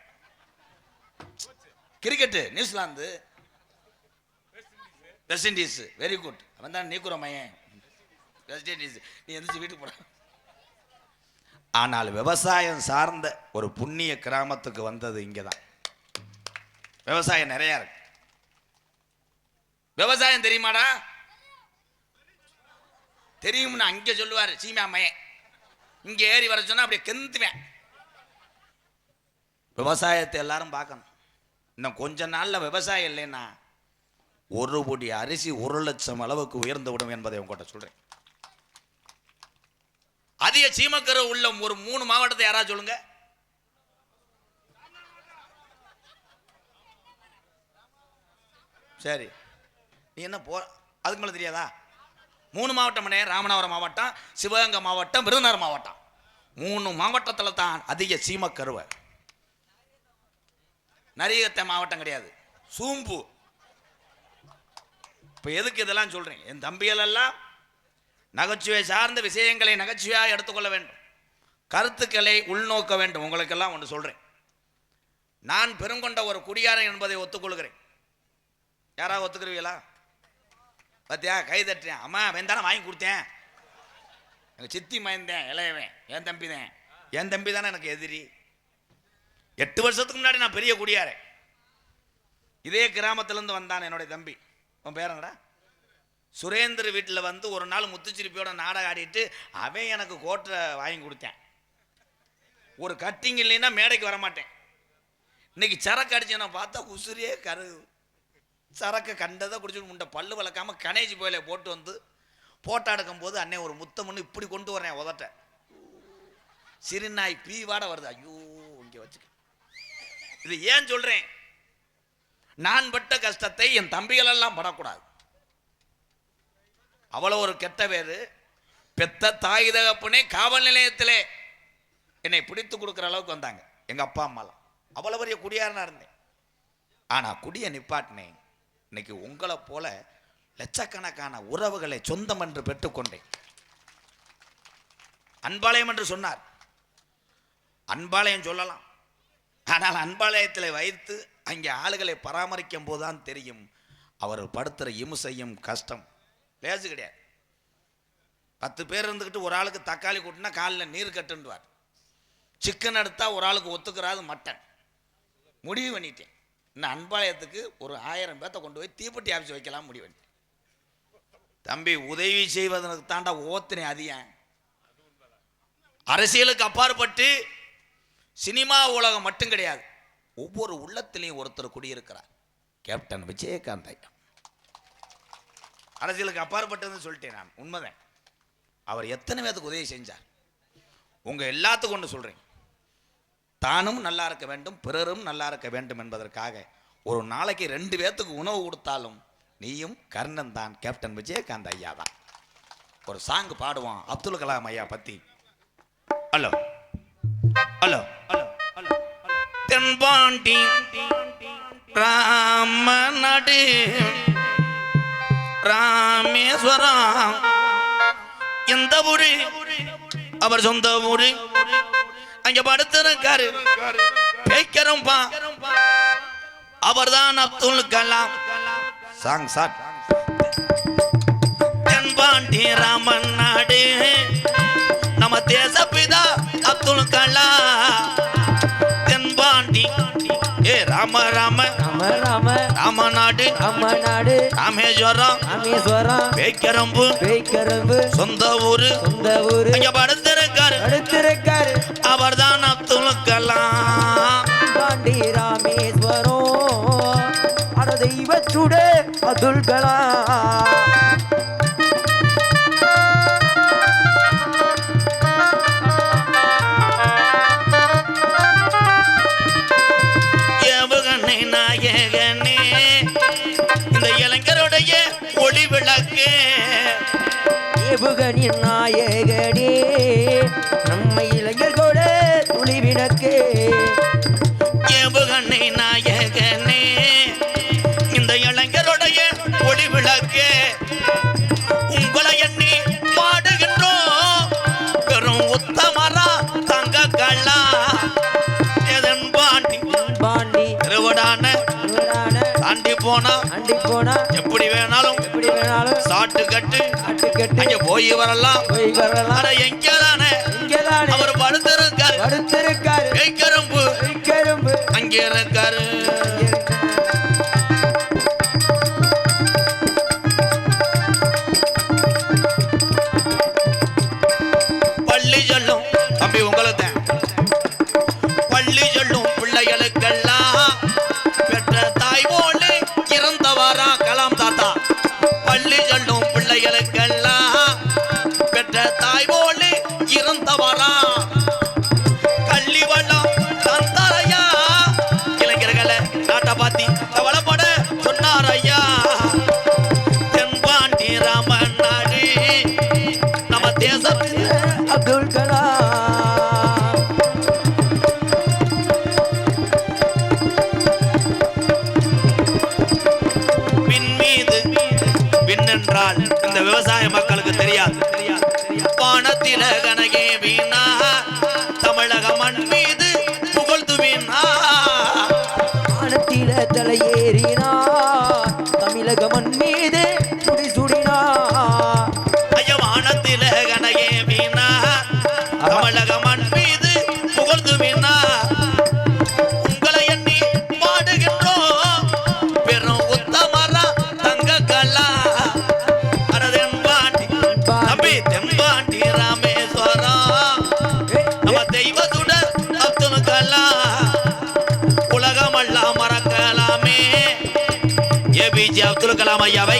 Speaker 1: Cricket New Zealand West Indies, very good. அவன் தான் நீக்குற மையன், வெஸ்ட் இண்டீஸ். நீ எந்திரிச்சு வீட்டுக்கு போற. ஆனால் விவசாயம் சார்ந்த ஒரு புண்ணிய கிராமத்துக்கு வந்தது இங்கதான். விவசாயம் நிறைய இருக்கு. விவசாயம் தெரியுமாடா? தெரியும்னு அங்க சொல்லுவாரு சீமா மையன். இங்க ஏறி வர சொன்னா அப்படியே கெந்துவேன். விவசாயத்தை எல்லாரும் பார்க்கணும். இன்னும் கொஞ்ச நாள்ல விவசாயம் இல்லைன்னா 1 பொடி அரிசி 1 லட்சம் அளவுக்கு உயர்ந்து விடும் என்பதை உங்கள்கிட்ட சொல்றேன். அதிக சீமக்கரு உள்ள ஒரு 3 மாவட்டத்தை யாராவது சொல்லுங்க. சரி, நீ என்ன போ, அதுக்கு மேலே தெரியாதா? 3 மாவட்டம், ராமநாதபுரம் மாவட்டம், சிவகங்கை மாவட்டம், விருதுநகர் மாவட்டம். 3 மாவட்டத்தில் தான் அதிக சீமக்கருவை. நரியகத்தை மாவட்டம் கிடையாது, சூம்பு. இப்போ எதுக்கு இதெல்லாம் சொல்றேன்? என் தம்பிகள் எல்லாம் நகைச்சுவை சார்ந்த விஷயங்களை நகைச்சுவையாக எடுத்துக்கொள்ள வேண்டும், கருத்துக்களை உள்நோக்க வேண்டும். உங்களுக்கெல்லாம் ஒன்று சொல்றேன், நான் பெருங்கொண்ட ஒரு குடியாரன் என்பதை ஒத்துக்கொள்கிறேன். யாராவது ஒத்துக்கிறீங்களா? பார்த்தியா, கை தட்டுறேன். அம்மா வெந்தானே வாங்கி கொடுத்தேன், எங்கள் சித்தி மயந்தேன், இளையவன் என் தம்பி தான். என் தம்பி தானே எனக்கு எதிரி. 8 வருஷத்துக்கு முன்னாடி நான் பெரிய குடியாரன். இதே கிராமத்திலேருந்து வந்தான் என்னுடைய தம்பி. உன் பேர் என்னடா? சுரேந்திர வீட்டில் வந்து ஒரு நாள் முத்துச்சிரிப்பியோட நாடகம் ஆடிட்டு அவன் எனக்கு கோட்டை வாங்கி கொடுத்தேன். ஒரு கட்டிங் இல்லைன்னா மேடைக்கு வரமாட்டேன். இன்னைக்கு சரக்கு அடிச்சேன்னா பார்த்தா உசுரியே கருது. சரக்கு கண்டதை குடிச்சுட்டு முண்டை பல்லு வளர்க்காம கணேஜி போயில போட்டு வந்து போட்டோ எடுக்கும் போது அண்ணே ஒரு முத்தம்னு இப்படி கொண்டு வரேன் உதட்ட. சிறுநாய் பீவாட வருது. ஐயோ, இங்கே வச்சுக்க. இது ஏன் சொல்றேன்? நான் பட்ட கஷ்டத்தை என் தம்பிகள் எல்லாம் படக்கூடாது. அவ்வளோ ஒரு கெட்ட பேரு. பெத்த தாய் தகப்பனே காவல் நிலையத்திலே என்னை பிடித்து கொடுக்குற அளவுக்கு வந்தாங்க எங்க அப்பா அம்மாலாம். அவ்வளோ பெரிய குடியாரனா இருந்தேன். ஆனா குடியை நிப்பாட்டினேன். இன்னைக்கு உங்களை போல லட்சக்கணக்கான உறவுகளை சொந்தம் என்று பெற்றுக்கொண்டேன். அன்பாலயம் என்று சொன்னார். அன்பாலயம் சொல்லலாம், ஆனால் அன்பாலயத்தில் வைத்து அங்கே ஆளுகளை பராமரிக்கும் போதுதான் தெரியும் அவர் படுத்துற இம்சையும் கஷ்டம் லேசு கிடையாது. 10 பேர் இருந்துக்கிட்டு ஒரு ஆளுக்கு தக்காளி கூட்டினா காலில் நீர் கட்டுன்னுவார். சிக்கன் எடுத்தா ஒரு ஆளுக்கு ஒத்துக்கிறாது மட்டன். முடிவு பண்ணிட்டேன், இன்னும் அன்பாலயத்துக்கு ஒரு 1000 பேர்த்த கொண்டு போய் தீப்பெட்டி ஆஃபீஸ் வைக்கலாம் முடிவு பண்ணிட்டேன். தம்பி, உதவி செய்வதற்கு தாண்டா ஓத்தினே அதிகம். அரசியலுக்கு அப்பாற்பட்டு சினிமா உலகம் மட்டும் கிடையாது, ஒவ்வொரு உள்ளத்திலையும் ஒருத்தர் குடியிருக்கிறார். கேப்டன் விஜயகாந்த் ஐயா. அரசியலுக்கு அப்பாற்பட்டதுன்னு சொல்லிட்டேன் நான், உண்மைதான். அவர் எத்தனை பேருக்கு உதவி செஞ்சார். உங்கள் எல்லாத்துக்கும் ஒன்று சொல்கிறேன், தானும் நல்லா இருக்க வேண்டும், பிறரும் நல்லா இருக்க வேண்டும் என்பதற்காக ஒரு நாளைக்கு 2 பேர்த்துக்கு உணவு கொடுத்தாலும் நீயும் கர்ணன் தான். கேப்டன் விஜயகாந்த் ஐயா தான். ஒரு சாங் பாடுவான் அப்துல் கலாம் ஐயா பற்றி. ஹலோ ஹலோ ஹலோ ஹலோ தென்பாண்டி ராமநாடு ராமேஸ்வரம் எந்த ஊரு அவர் சொந்த ஊரு. அங்க படுத்திருக்காரு பேய்க்கரம்பா, அவர்தான் அப்துல் கலாம். சாங் சாட் தென்பாண்டி ராமன் நாடு நம்ம தேசப்பிதா அப்துல் கலாம். தென்பாண்டி ஏ ராம ராம
Speaker 2: ராம ராம
Speaker 1: ராமநாடு
Speaker 2: ராமநாடு
Speaker 1: ராமேஸ்வரம்
Speaker 2: ராமேஸ்வரம்
Speaker 1: பேய்க்கரம்பு
Speaker 2: பேய்க்கரம்பு
Speaker 1: சொந்த ஊரு.
Speaker 2: சொந்த ஊரு.
Speaker 1: அங்க படுத்திருக்காரு
Speaker 2: அடுத்திருக்காரு
Speaker 1: அவர்தான் அப்துல் கலாம்.
Speaker 2: பாண்டி ராமேஸ்வரம் அட தெய்வச்சுட அப்துல் கலாம்.
Speaker 1: ஏவுகணை நாயகனே இந்த இளைஞருடைய ஒளி விளக்கு.
Speaker 2: ஏவுகணின் நாயகனே நம்ம இளைஞர்களோட துளி விளக்கு.
Speaker 1: ஏவுகணை நாயகனே இந்த இளைஞருடைய ஒளி விளக்கு. உங்களை எண்ணி பாடுகின்றோம் பெரும் உத்தமரா தங்க கள்ளா. எதன் பாண்டி
Speaker 2: பாண்டி
Speaker 1: திருவடான
Speaker 2: திருவடான
Speaker 1: தாண்டி போனா
Speaker 2: அண்டி போனா
Speaker 1: எப்படி வேணாலும்
Speaker 2: எப்படி வேணாலும்
Speaker 1: சாட்டு கட்டு
Speaker 2: அட்டுக்கட்டு
Speaker 1: அங்க போய் வரலாம்.
Speaker 2: போய் வரலாம்.
Speaker 1: அட எங்கதானே
Speaker 2: இங்கதானே
Speaker 1: அவர் படுத்திருக்காரு
Speaker 2: அடுத்திருக்காரு
Speaker 1: பேய்க்கரம்பு
Speaker 2: பேய்க்கரம்பு
Speaker 1: அங்கே இருக்காரு. பள்ளி சொல்லும் தம்பி உங்களுக்கு பள்ளி சொல்லும் பிள்ளைகளுக்கெல்லாம் பெற்ற தாய் போல இறந்தவாரா கலாம் தாத்தா. பள்ளி சொல்லும் பிள்ளைகளுக்கெல்லாம் பெற்ற தாய் போல இறந்தவாரா. கள்ளி வள்ளம் தந்தாரையா இளைஞர்களை நாட்டை பாத்தி கவலைப்பட சொன்னார் ஐயா. தென்பாண்டி ராமன் நாடு நம்ம தேசம்
Speaker 2: அப்துல் கலாம்.
Speaker 1: விண் மீது விண் என்றால் இந்த விவசாய மக்களுக்கு தெரியாது. வானத்தில கனகே வீணா தமிழக மண் மீது புகழ்ந்து வீணா.
Speaker 2: வானத்தில தலையேறினா தமிழக மண் மீது சுடி சுடினா.
Speaker 1: ஐயா வானத்தில கனகே வீணா தமிழக மண் மீது புகழ்ந்து வீணா. உங்களை எண்ணி பாடுகின்றோம் பெரும் உத்தமரா தங்க கல்லா. அரதென்பாண்டி தம்பி தென்பாண்டி ராமேஸ்வரம் நம்ம தெய்வத்துட அப்துல் கலாம். உலகமெல்லாம் மறக்கலாமே ஏபிஜே அப்துல் கலாம் ஐயாவை.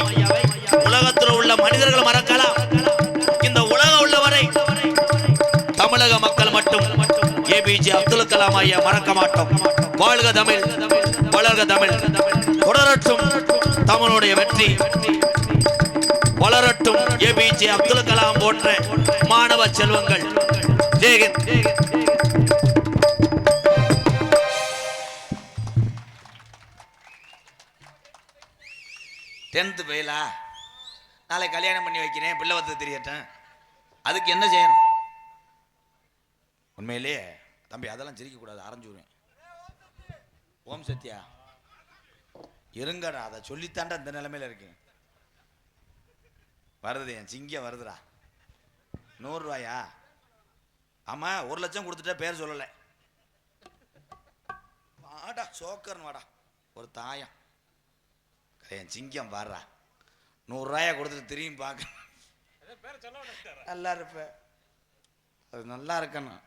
Speaker 1: உலகத்தில் உள்ள மனிதர்கள் மறக்கலாம், இந்த உலகம் உள்ளவரை தமிழக மக்கள் மட்டும் ஏபிஜே அப்துல் கலாம் ஐயா மறக்க மாட்டோம். வாழ்க தமிழ், வளர்க தமிழ், தொடரட்டும் தமிழுடைய வெற்றி, வளரட்டும் ஏபிஜே அப்துல் கலாம் போன்ற மாணவ செல்வங்கள். ஜெயஹிந்த். 10th ஃபெயிலா, நாளை கல்யாணம் பண்ணி வைக்கிறேன், பிள்ளை வந்து தெரியட்டும், அதுக்கு என்ன செய்யணும்? உண்மையிலேயே தம்பி அதெல்லாம் சிரிக்கக்கூடாது, அரைஞ்சுடுவேன். ஓம் சத்யா இருங்கடா, அதை சொல்லித்தாண்டா இந்த நிலைமையில இருக்கு. வருது என் சிங்கம் வருதுடா. 100 ரூபாயா? ஆமா, 1 லட்சம் கொடுத்துட்டா பேர் சொல்லலை. வாடா சோக்கர்னு வாடா, ஒரு தாயம் என் சிங்கம் பாடுறா. 100 ரூபாயா கொடுத்துட்டு திரும்பி பார்க்க நல்லா இருப்ப, அது நல்லா இருக்கணும்.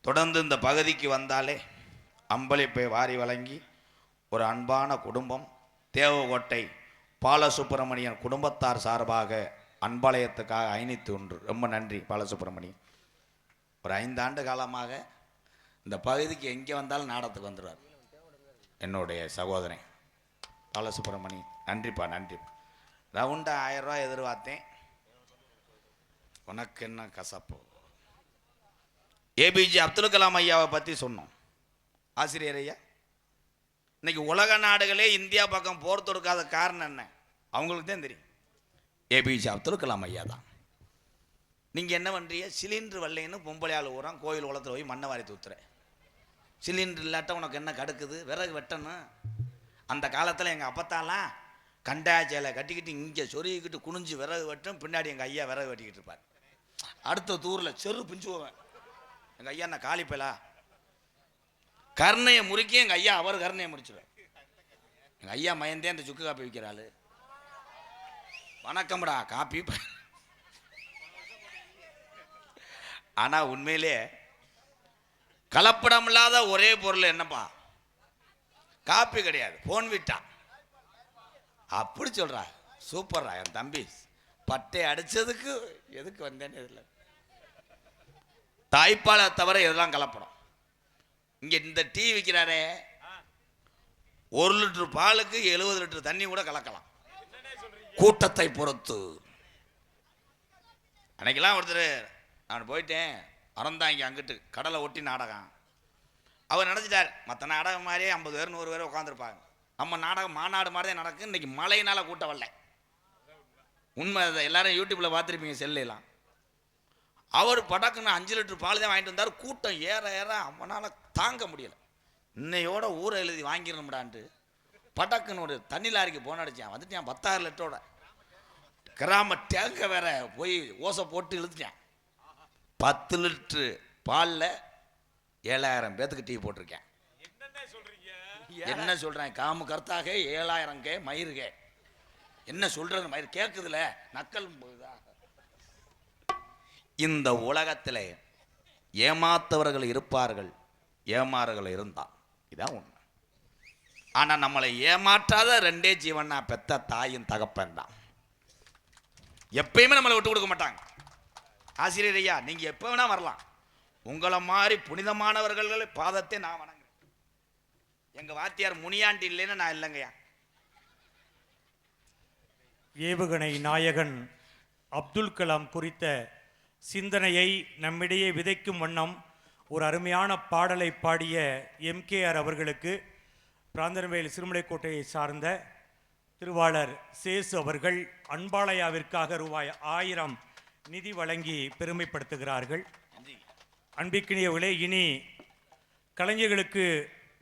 Speaker 1: தொடர்ந்து இந்த பகுதிக்கு வந்தாலே அம்பளிப்பை வாரி வழங்கி ஒரு அன்பான குடும்பம் தேவகோட்டை பாலசுப்பிரமணியன் குடும்பத்தார் சார்பாக அன்பாலயத்துக்காக 501. ரொம்ப நன்றி பாலசுப்பிரமணியன். ஒரு 5 ஆண்டு காலமாக இந்த பகுதிக்கு எங்கே வந்தாலும் நாடகத்துக்கு வந்துடுவார் என்னுடைய சகோதரன் பாலசுப்பிரமணியன். நன்றிப்பா நன்றி. ரவுண்டாக 1000 ரூபா எதிர்பார்த்தேன், உனக்கு என்ன கசப்பு. ஏபிஜே அப்துல் கலாம் ஐயாவை பற்றி சொன்னோம். ஆசிரியர் ஐயா, இன்னைக்கு உலக நாடுகளே இந்தியா பக்கம் போர் தொடுக்காத காரணம் என்ன? அவங்களுக்கு தான் தெரியும். ஏபிஜே அப்துல் கலாம் ஐயா தான். நீங்கள் என்ன பண்ணுறீங்க? சிலிண்டர் வரலைன்னு பொம்பளை ஆள் ஊறான் கோயில் உலகத்தில் போய் மண்ணை வாரி தூத்துற. சிலிண்டர் இல்லாட்ட உனக்கு என்ன கடுக்குது? விறகு வெட்டணும். அந்த காலத்தில் எங்கள் அப்பத்தாலாம் கண்டா சேலை கட்டிக்கிட்டு இங்கே சொருகிக்கிட்டு குனிஞ்சு விறகு வெட்டும், பின்னாடி எங்கள் ஐயா விறகு வெட்டிக்கிட்டு இருப்பார். அடுத்த தூரில் செரு பிஞ்சு போவேன். எங்கள் ஐயா நான் காலிப்பலா கருணையை முறுக்கி எங்கள் ஐயா அவர் கருணையை முடிச்சுடுவேன். எங்கள் ஐயா மயந்தே அந்த சுக்கு காப்பி விற்கிறாள். வணக்கம்டா காப்பி. ஆனால் உண்மையிலே கலப்படம் இல்லாத ஒரே பொருள் என்னப்பா? காப்பி கிடையாது, போன் விட்டா. அப்படி சொல்றா. சூப்பர்ரா என் தம்பி. பட்டை அடிச்சதுக்கு எதுக்கு வந்தேன்னு இதில் தாய்ப்பாலை தவிர இதெல்லாம் கலப்படம். இங்கே இந்த டீ விற்கிறாரே, 1 லிட்டர் பாலுக்கு 70 லிட்டர் தண்ணி கூட கலக்கலாம், கூட்டத்தை பொறுத்து. அன்னைக்கெல்லாம் ஒருத்தர், நான் போயிட்டேன் அறந்தாங்க அங்கிட்டு கடலை ஒட்டி நாடகம். அவர் நினச்சிட்டார் மற்ற நாடகம் மாதிரியே 50 பேர் 100 பேர் உட்காந்துருப்பாங்க. நம்ம நாடகம் மாநாடு மாதிரி தான் நடக்கும். இன்னைக்கு மழையினால கூட்டம் வரல. உண்மை அதை எல்லாரும் யூடியூப்பில் பார்த்துருப்பீங்க, செல்லாம். அவர் படக்குன்னு 5 லிட்டர் பால் தான் வாங்கிட்டு வந்தார். கூட்டம் ஏற ஏற அவனால் தாங்க முடியலை. இன்னையோட ஊரை எழுதி வாங்கிடணும்டான்ட்டு படக்குன்னு ஒரு தண்ணி லாரிக்கு போன அடித்தான். வந்துட்டான் 10,000 லிட்டரோட. கிராம டேங்க வேற போய் ஓசை போட்டு இழுத்துட்டேன். 10 லிட்டரு பாலில் 7,000 பேத்துக்கு டீ போட்டிருக்கேன். என்ன சொல்றேன்? காமு கர்த்தாக 7,000 மயிருகே. என்ன சொல்றது? மயிர் கேட்குதுல நக்கல். இந்த உலகத்தில் ஏமாத்தவர்கள் இருப்பார்கள், ஏமாறுகள் இருந்தால். இதான் உண்மை. ஆனால் நம்மளை ஏமாற்றாத 2 ஜீவனா பெத்த தாயும் தகப்பன் தான். எப்பயுமே நம்மளை விட்டு கொடுக்க மாட்டாங்க. ஆசிரியர் ஐயா, நீங்க எப்போ வேணா வரலாம். உங்களை மாதிரி புனிதமானவர்கள் பாதத்தை நான் வணங்குறேன். எங்க வாத்தியார் முனியாண்டி இல்லைன்னு நான் இல்லைங்கய்யா.
Speaker 3: ஏவுகணை நாயகன் அப்துல் கலாம் குறித்த சிந்தனையை நம்மிடையே விதைக்கும் வண்ணம் ஒரு அருமையான பாடலை பாடிய எம்கேஆர் அவர்களுக்கு பிராந்தரவேல் சிறுமலைக்கோட்டையை சார்ந்த திருவாளர் சேசு அவர்கள் அன்பாலயாவிற்காக ரூபாய் 1000 நிதி வழங்கி பெருமைப்படுத்துகிறார்கள். அன்பிற்கினியவர்களே, இனி கலைஞர்களுக்கு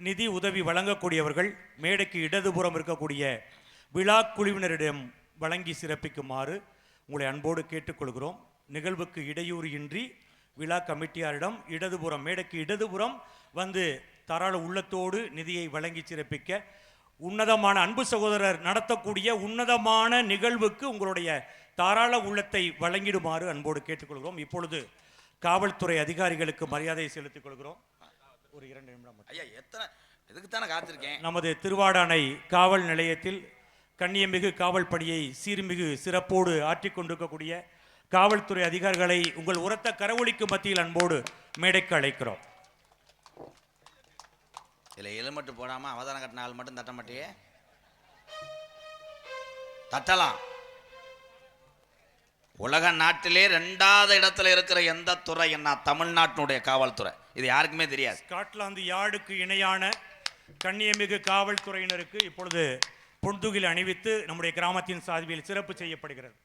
Speaker 3: நிதி உதவி வழங்கக்கூடியவர்கள் மேடைக்கு இடதுபுறம் இருக்கக்கூடிய விழா குழுவினரிடம் வழங்கி சிறப்பிக்குமாறு உங்களை அன்போடு கேட்டுக்கொள்கிறோம். நிகழ்வுக்கு இடையூறு இன்றி விழா கமிட்டியாரிடம் இடதுபுறம், மேடைக்கு இடதுபுறம் வந்து தாராள உள்ளத்தோடு நிதியை வழங்கி சிறப்பிக்க, உன்னதமான அன்பு சகோதரர் நடத்தக்கூடிய உன்னதமான நிகழ்வுக்கு உங்களுடைய தாராள உள்ளத்தை வழங்கிடுமாறு அன்போடு கேட்டுக்கொள்கிறோம். இப்பொழுது காவல்துறை அதிகாரிகளுக்கு மரியாதை செலுத்திக் கொள்கிறோம். ஒரு 2 நிமிடம்.
Speaker 1: ஐயா, எத்தனை இதுக்கு தானே காத்திருக்கேன்.
Speaker 3: நமது திருவாடானை காவல் நிலையத்தில் கண்ணியமிகு காவல் பணியை சீர்மிகு சிறப்போடு ஆற்றிக் கொண்டிருக்கக்கூடிய காவல்துறை அதிகாரிகளை உங்கள் உரத்த கரவொலிக்கு மத்தியில் அன்போடு மேடைக்கு அழைக்கிறோம்.
Speaker 1: இதில் ஹெல்மெட்டு போடாமல் அவதாரம் கட்டின ஆள் மட்டும் தட்ட மாட்டியே? தட்டலாம். உலக நாட்டிலே 2வது இடத்துல இருக்கிற எந்த துறை என்ன? தமிழ்நாட்டினுடைய காவல்துறை. இது யாருக்குமே தெரியாது.
Speaker 3: ஸ்காட்லாந்து யார்டுக்கு இணையான கண்ணியமிகு காவல்துறையினருக்கு இப்பொழுது பொன்துகில் அணிவித்து நம்முடைய கிராமத்தின் சார்பில் சிறப்பு செய்யப்படுகிறது.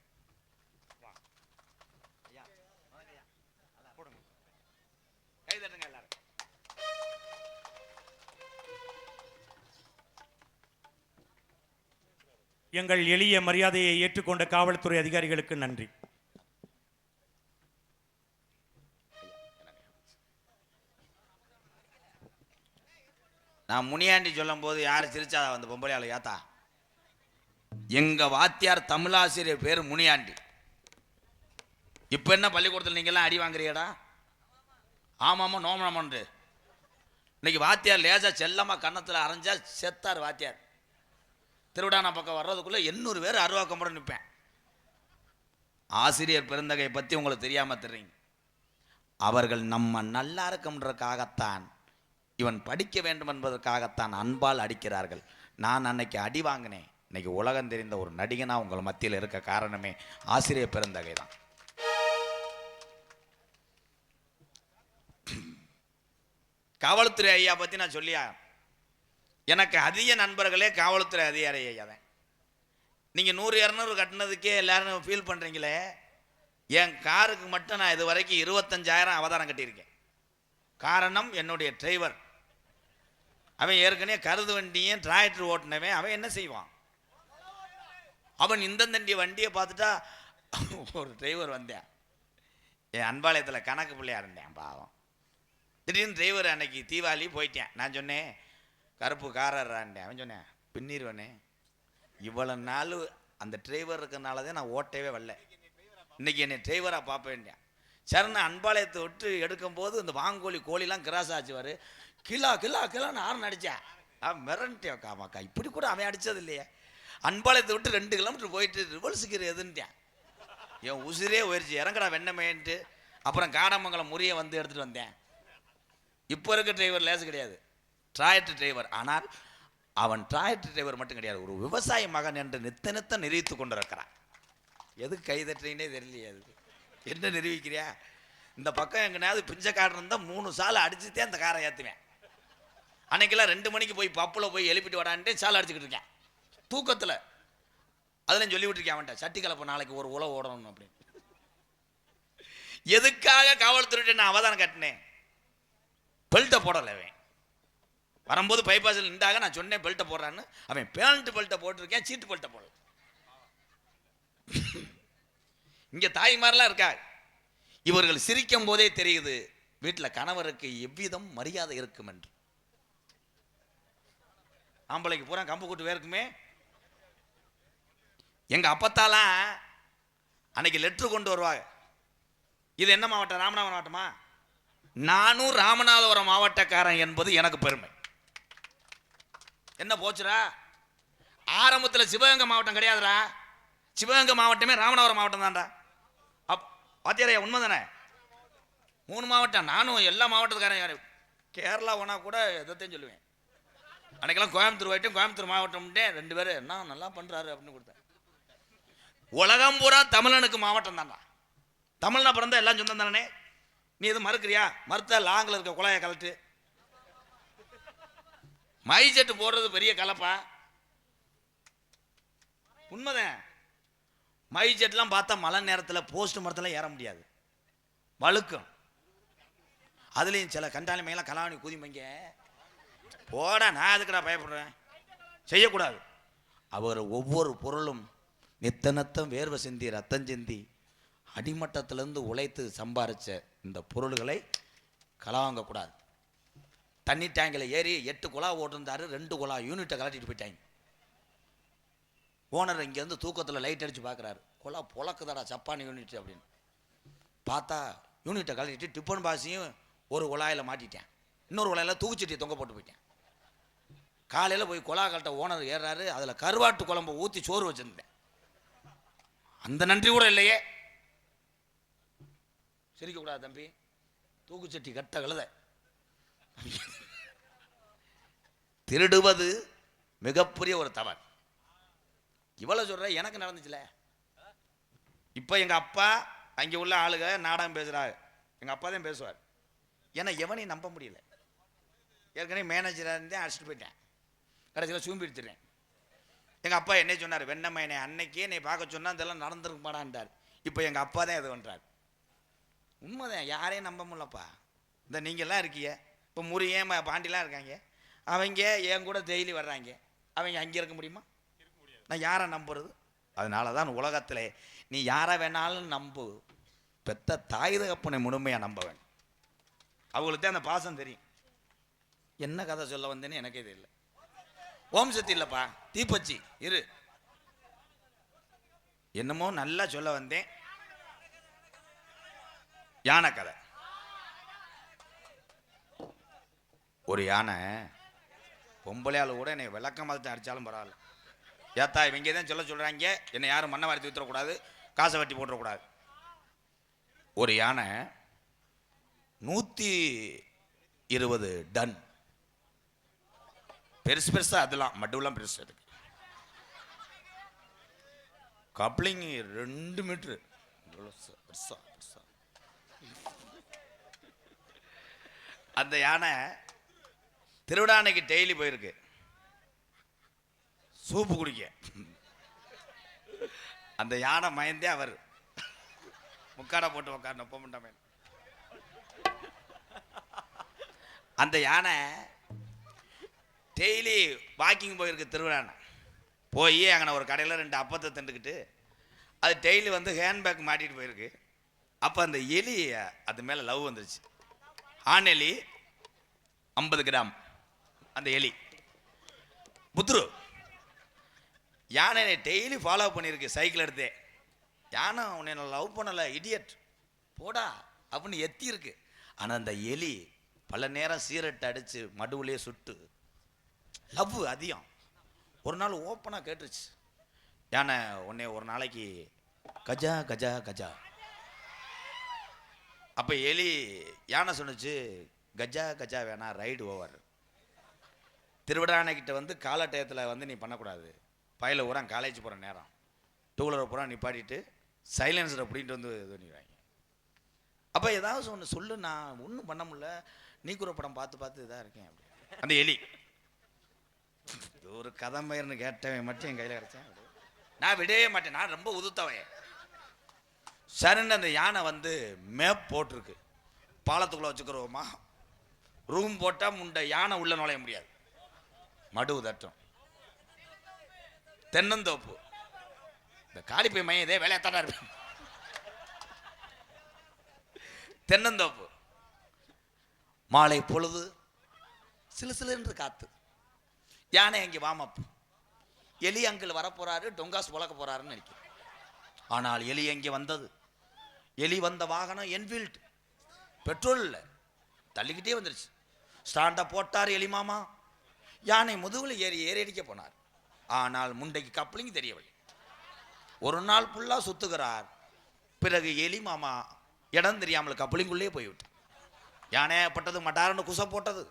Speaker 3: எங்கள் எளிய மரியாதையை ஏற்றுக்கொண்ட காவல்துறை அதிகாரிகளுக்கு நன்றி.
Speaker 1: நான் முனியாண்டி சொல்லும் போது யார் சிரிச்சா அந்த பொம்பளையாளு யாத்தா? எங்க வாத்தியார் தமிழாசிரியர் பேர் முனியாண்டி. இப்ப என்ன பள்ளிக்கூடத்தில் நீங்க எல்லாம் அடி வாங்குறியடா? ஆமாமா நோமனமன்று. இன்னைக்கு வாத்தியார் லேசா செல்லமா கன்னத்துல அரைஞ்சா செத்தார் வாத்தியார். திருவிடானா பக்கம் வர்றதுக்குள்ளே 800 பேர் அருவாக்கம்போட நிற்பேன். ஆசிரியர் பெருந்தகை பற்றி உங்களுக்கு தெரியாமல் தெரியுங்க. அவர்கள் நம்ம நல்லா இருக்கும்ன்றதுக்காகத்தான், இவன் படிக்க வேண்டும் என்பதற்காகத்தான் அன்பால் அடிக்கிறார்கள். நான் அன்னைக்கு அடி வாங்கினேன். இன்னைக்கு உலகம் தெரிந்த ஒரு நடிகனா உங்கள் மத்தியில் இருக்க காரணமே ஆசிரியர் பெருந்தகை தான். காவல்துறை ஐயா பற்றி நான் சொல்லியா, எனக்கு அதிக நண்பர்களே காவல்துறை அதிகாரி ஐயா தான். நீங்கள் 100-200 கட்டினதுக்கே எல்லாரும் ஃபீல் பண்ணுறீங்களே, என் காருக்கு மட்டும் நான் இது வரைக்கும் 25,000 அவதாரம் கட்டியிருக்கேன். காரணம் என்னுடைய டிரைவர். அவன் ஏற்கனவே கருது வண்டியும் டிராக்டர் ஓட்டினவன். அவன் என்ன செய்வான், அவன் இந்த தண்டி வண்டியை பார்த்துட்டா ஒரு டிரைவர் வந்தேன், என் அன்பாலயத்தில் கணக்கு பிள்ளையா இருந்தேன் பாவம். திடீர்னு டிரைவர் அன்னைக்கு தீபாவளி போயிட்டேன். நான் சொன்னேன் கருப்பு காரர்றான்டேன். அவன் சொன்னேன் பின்னிருவனே, இவ்வளோ நாள் அந்த டிரைவர் இருக்கிறனால தான் நான் ஓட்டவே வரல, இன்னைக்கு என்னை டிரைவராக பார்ப்ப வேண்டியேன். சரின்னு அன்பாலயத்தை விட்டு எடுக்கும்போது இந்த வாங்கோழி கோழிலாம் கிராஸ் ஆச்சுவார். கிலோ கிலோ கிலோன்னு ஆறு அடித்தேன். மிரண்டேன் காமாக்கா, இப்படி கூட அவன் அடித்தது இல்லையே. அன்பாலயத்தை விட்டு 2 கிலோமீட்டர் போயிட்டு ரிவல்ஸுக்கு எதுன்ட்டேன். என் உசிரே போயிடுச்சு, இறங்குறா வெண்ணமேன்ட்டு. அப்புறம் காடமங்கலம் முறியை வந்து எடுத்துகிட்டு வந்தேன். இப்போ இருக்க டிரைவர் லேசு கிடையாது, டிராக்டர் டிரைவர். ஆனால் அவன் டிராக்டர் டிரைவர் மட்டும் கிடையாது, ஒரு விவசாய மகன் என்று நித்த நிரூபித்து கொண்டு இருக்கிறான். எதுக்கு கைதட்டுறீனே தெரியலையே, அது என்ன நிரூபிக்கிறியா? இந்த பக்கம் எங்கனாவது பிஞ்ச காடு இருந்தால் 3 சாலை அடிச்சுட்டே அந்த காரை ஏற்றுவேன். அன்னைக்கெல்லாம் 2 மணிக்கு போய் பப்பில் போய் எழுப்பிட்டு வரான்ட்டே சாலை அடிச்சுக்கிட்டு இருக்கேன் தூக்கத்தில். அதில் சொல்லி விட்டுருக்கேன் அவன்கிட்ட, சட்டி கலப்பை நாளைக்கு ஒரு உழவு ஓடணும் அப்படின்னு. எதுக்காக காவல்துறை நான் அவதானம் கட்டினேன்? பெல்ட்டை போடலை. அவன் வரும்போது பைபாஸில் நின்றாக நான் சொன்னேன் பெல்ட்டை போடுறான்னு. அவன் பேண்ட் பெல்ட்டை போட்டிருக்கேன், சீட்டு பெல்ட்டை போடல. இங்கே தாய்மாரெலாம் இருக்கா, இவர்கள் சிரிக்கும் போதே தெரியுது வீட்டில் கணவருக்கு எவ்விதம் மரியாதை இருக்கும் என்று. ஆம்பளைக்கு பூரா கம்பு கூட்டு வேறுக்குமே. எங்க அப்பத்தாலாம் அன்னைக்கு லெட்ரு கொண்டு வருவாங்க. இது என்ன மாவட்டம்? ராமநாதபுரம் மாவட்டமா? நானும் ராமநாதபுரம் மாவட்டக்காரன் என்பது எனக்கு பெருமை. என்ன போச்சுரா, ஆரம்பத்தில் சிவகங்கை மாவட்டம் கிடையாதுரா, சிவகங்கை மாவட்டமே ராமநாதபுரம் மாவட்டம் தான்டா. பாத்தியாரையா, உண்மை தானே? 3 மாவட்டம். நானும் எல்லா மாவட்டத்துக்காரன். கேரளா போனா கூட எதைத்தையும் சொல்லுவேன். அன்னைக்கெல்லாம் கோயம்புத்தூர் போயிட்டு கோயம்புத்தூர் மாவட்டம்ட்டே 2 பேர் என்ன நல்லா பண்றாரு அப்படின்னு கொடுத்தேன். உலகம் பூரா தமிழனுக்கு மாவட்டம் தான்டா. தமிழ்னா பிறந்தா எல்லாம் சொந்தம் தானே. நீ எதுவும் மறுக்கிறியா? மறுத்தா லாங்கில் இருக்க குழாயை கலட்டு. மை செட்டு போடுறது பெரிய கலப்பா, உண்மைதான். மை செட்லாம் பார்த்தா மழை நேரத்தில் போஸ்ட் மரத்தில் ஏற முடியாது, வழுக்கும். அதுலேயும் சில கண்டாளி மையெல்லாம் கலாவணி குதிமைங்க போட. நான் அதுக்குடா பயப்படுறேன், செய்யக்கூடாது. அவர் ஒவ்வொரு பொருளும் நித்தனத்தம் வேர்வை சிந்தி ரத்தம் சிந்தி அடிமட்டத்திலேருந்து உழைத்து சம்பாரித்த இந்த பொருள்களை கலாவாங்கக்கூடாது. தண்ணி டேங்கில் ஏறி 8 குழா ஓட்டிருந்தாரு, 2 குழா யூனிட்டை கலட்டிட்டு போயிட்டாங்க. ஓனர் இங்கேருந்து தூக்கத்தில் லைட் அடித்து பார்க்குறாரு, குழா பொழக்குதாடா சப்பானி யூனிட் அப்படின்னு. பார்த்தா யூனிட்டை கலட்டிட்டு டிஃபன் பாசியும் ஒரு குழாயில் மாட்டிட்டேன், இன்னொரு குழாயில் தூக்குச்சட்டியை தொங்க போட்டு போயிட்டேன். காலையில் போய் குழா கலட்ட ஓனர் ஏறாரு, அதில் கருவாட்டு குழம்பு ஊற்றி சோறு வச்சுருந்தேன். அந்த நன்றி கூட இல்லையே. சிரிக்கக்கூடாது தம்பி, தூக்குச்சட்டி கட்ட கழுத. திருடுவது மிகப்பெரிய ஒரு தவறு. இவ்வளவு சொல்ற, எனக்கு நடந்துச்சுல. இப்போ எங்கள் அப்பா அங்கே உள்ள ஆளுக நாடகம் பேசுகிறாங்க, எங்கள் அப்பா தான் பேசுவார். ஏன்னா எவனையும் நம்ப முடியல. ஏற்கனவே மேனேஜராக இருந்தேன், அடிச்சுட்டு போயிட்டேன். கடைசியில் சூம்பி எடுத்துட்டேன். எங்கள் அப்பா என்ன சொன்னார், வெண்ணம்மா என்னை அன்னைக்கே என்னை பார்க்க சொன்னால் இதெல்லாம் நடந்துருக்க மாட்டான்ட்டார். இப்போ எங்கள் அப்பா தான் இது பண்ணுறார். உண்மைதான், யாரையும் நம்ப முடியலப்பா. இந்த நீங்கள்லாம் இருக்கீங்க, இப்போ முருகன் பாண்டிலாம் இருக்காங்க, அவங்க என் கூட டெய்லி வர்றாங்க, அவங்க அங்கே இருக்க முடியுமா? நான் யாரை நம்புறது? அதனால தான் உலகத்தில் நீ யாரை வேணாலும் நம்பு, பெத்த தாய் தகப்பனை முழுமையாக நம்ப வேண்டும். அவங்களுக்கு தான் அந்த பாசம் தெரியும். என்ன கதை சொல்ல வந்தேன்னு எனக்கே தெரியல. ஓம் சக்தி இல்லைப்பா, தீப்பச்சி இரு. என்னமோ நல்லா சொல்ல வந்தேன். யானை கதை. ஒரு யானை பொம்பளையால் கூட என்னை விளக்க மதத்தை அடித்தாலும் பரவாயில்ல, ஏத்தா இவங்க தான் சொல்றாங்க, என்னை யாரும் மண்ணை வாரி தூத்திடக்கூடாது, காசை வெட்டி போட்டுறக்கூடாது. ஒரு யானை 120 டன் பெருசு பெருசா, அதெல்லாம் மட்டும்லாம் பெருசு. அதுக்கு கப்ளிங் 2 மீட்டரு பெருசா. அந்த யானை திருவிழானைக்கு டெய்லி போயிருக்கு சூப்பு குடிக்க. அந்த யானை மயந்தே அவர் முக்காடை போட்டு உக்காரணும் பொம்மண்டாமே. அந்த யானை டெய்லி வாக்கிங் போயிருக்கு திருவிழானை. போய் அங்கே ஒரு கடையில் 2 அப்பத்தை திண்டுக்கிட்டு அது டெய்லி வந்து ஹேண்ட்பேக் மாட்டிட்டு போயிருக்கு. அப்போ அந்த எலி அது மேலே லவ் வந்துருச்சு. ஆண் எலி 50 கிராம். அந்த எலி புத்துரு யானை டெய்லி ஃபாலோ பண்ணியிருக்கு சைக்கிள் எடுத்தே. யானை உன்னை லவ் பண்ணலை இடியட் போடா அப்படின்னு எத்தி இருக்கு. ஆனால் அந்த எலி பல நேரம் சீரட்டை அடித்து மடுவுலேயே சுட்டு லவ் அதிகம். ஒரு நாள் ஓப்பனாக கேட்டுருச்சு யானை, உன்னை ஒரு நாளைக்கு கஜா கஜா கஜா. அப்போ எலி யானை சொன்னிச்சு, கஜா கஜா வேணா, ரைடு ஓவர். திருவிழானைக்கிட்ட வந்து காலட்டயத்தில் வந்து நீ பண்ணக்கூடாது. பயில ஊரா காலேஜ் போகிற நேரம் 2 வீலரை பூரா நிப்பாட்டிட்டு சைலன்ஸரை பிடிக்கிட்டு வந்து இது பண்ணிடுவாங்க. அப்போ ஏதாவது ஒன்று சொல்லு, நான் ஒன்றும் பண்ண முடியல, நீக்குற படம் பார்த்து இதாக இருக்கேன் அப்படி. அந்த எலி ஒரு கதை மயிர்னு கேட்டவன் மட்டும் என் கையில் கிடச்சேன். நான் விடவே மாட்டேன், நான் ரொம்ப உதுத்தவன். சரின்னு அந்த யானை வந்து மேப் போட்டிருக்கு. பாலத்துக்குள்ளே வச்சுக்கிறோமா, ரூம் போட்டால் முண்டை யானை உள்ள நுழைய முடியாது, மடுவு தட்டும். தென்னந்தோப்பு இந்த காலிப்பை மையம் இதே வேலையாத்தாடா இருக்கு. தென்னந்தோப்பு மாலை பொழுது சிலு காத்து. யானை அங்கே வாமப். எலி அங்கிள் வரப்போறாரு, டொங்காஸ் உலக்க போறாருன்னு நினைக்கிறேன். ஆனால் எலி எங்கே வந்தது? எலி வந்த வாகனம் என்ஃபீல்டு, பெட்ரோல் இல்லை, தள்ளிக்கிட்டே வந்துருச்சு. ஸ்டாண்டை போட்டார் எலி மாமா. யானை முதுகில் ஏறி அடிக்க போனார். ஆனால் முண்டைக்கு கப்ளிங் தெரியவில்லை. ஒரு நாள் ஃபுல்லாக சுத்துகிறார். பிறகு எலி மாமா இடம் தெரியாமல் கப்ளிங்குள்ளே போய்விட்டார். யானை பட்டது மட்டார்னு குசை போட்டது,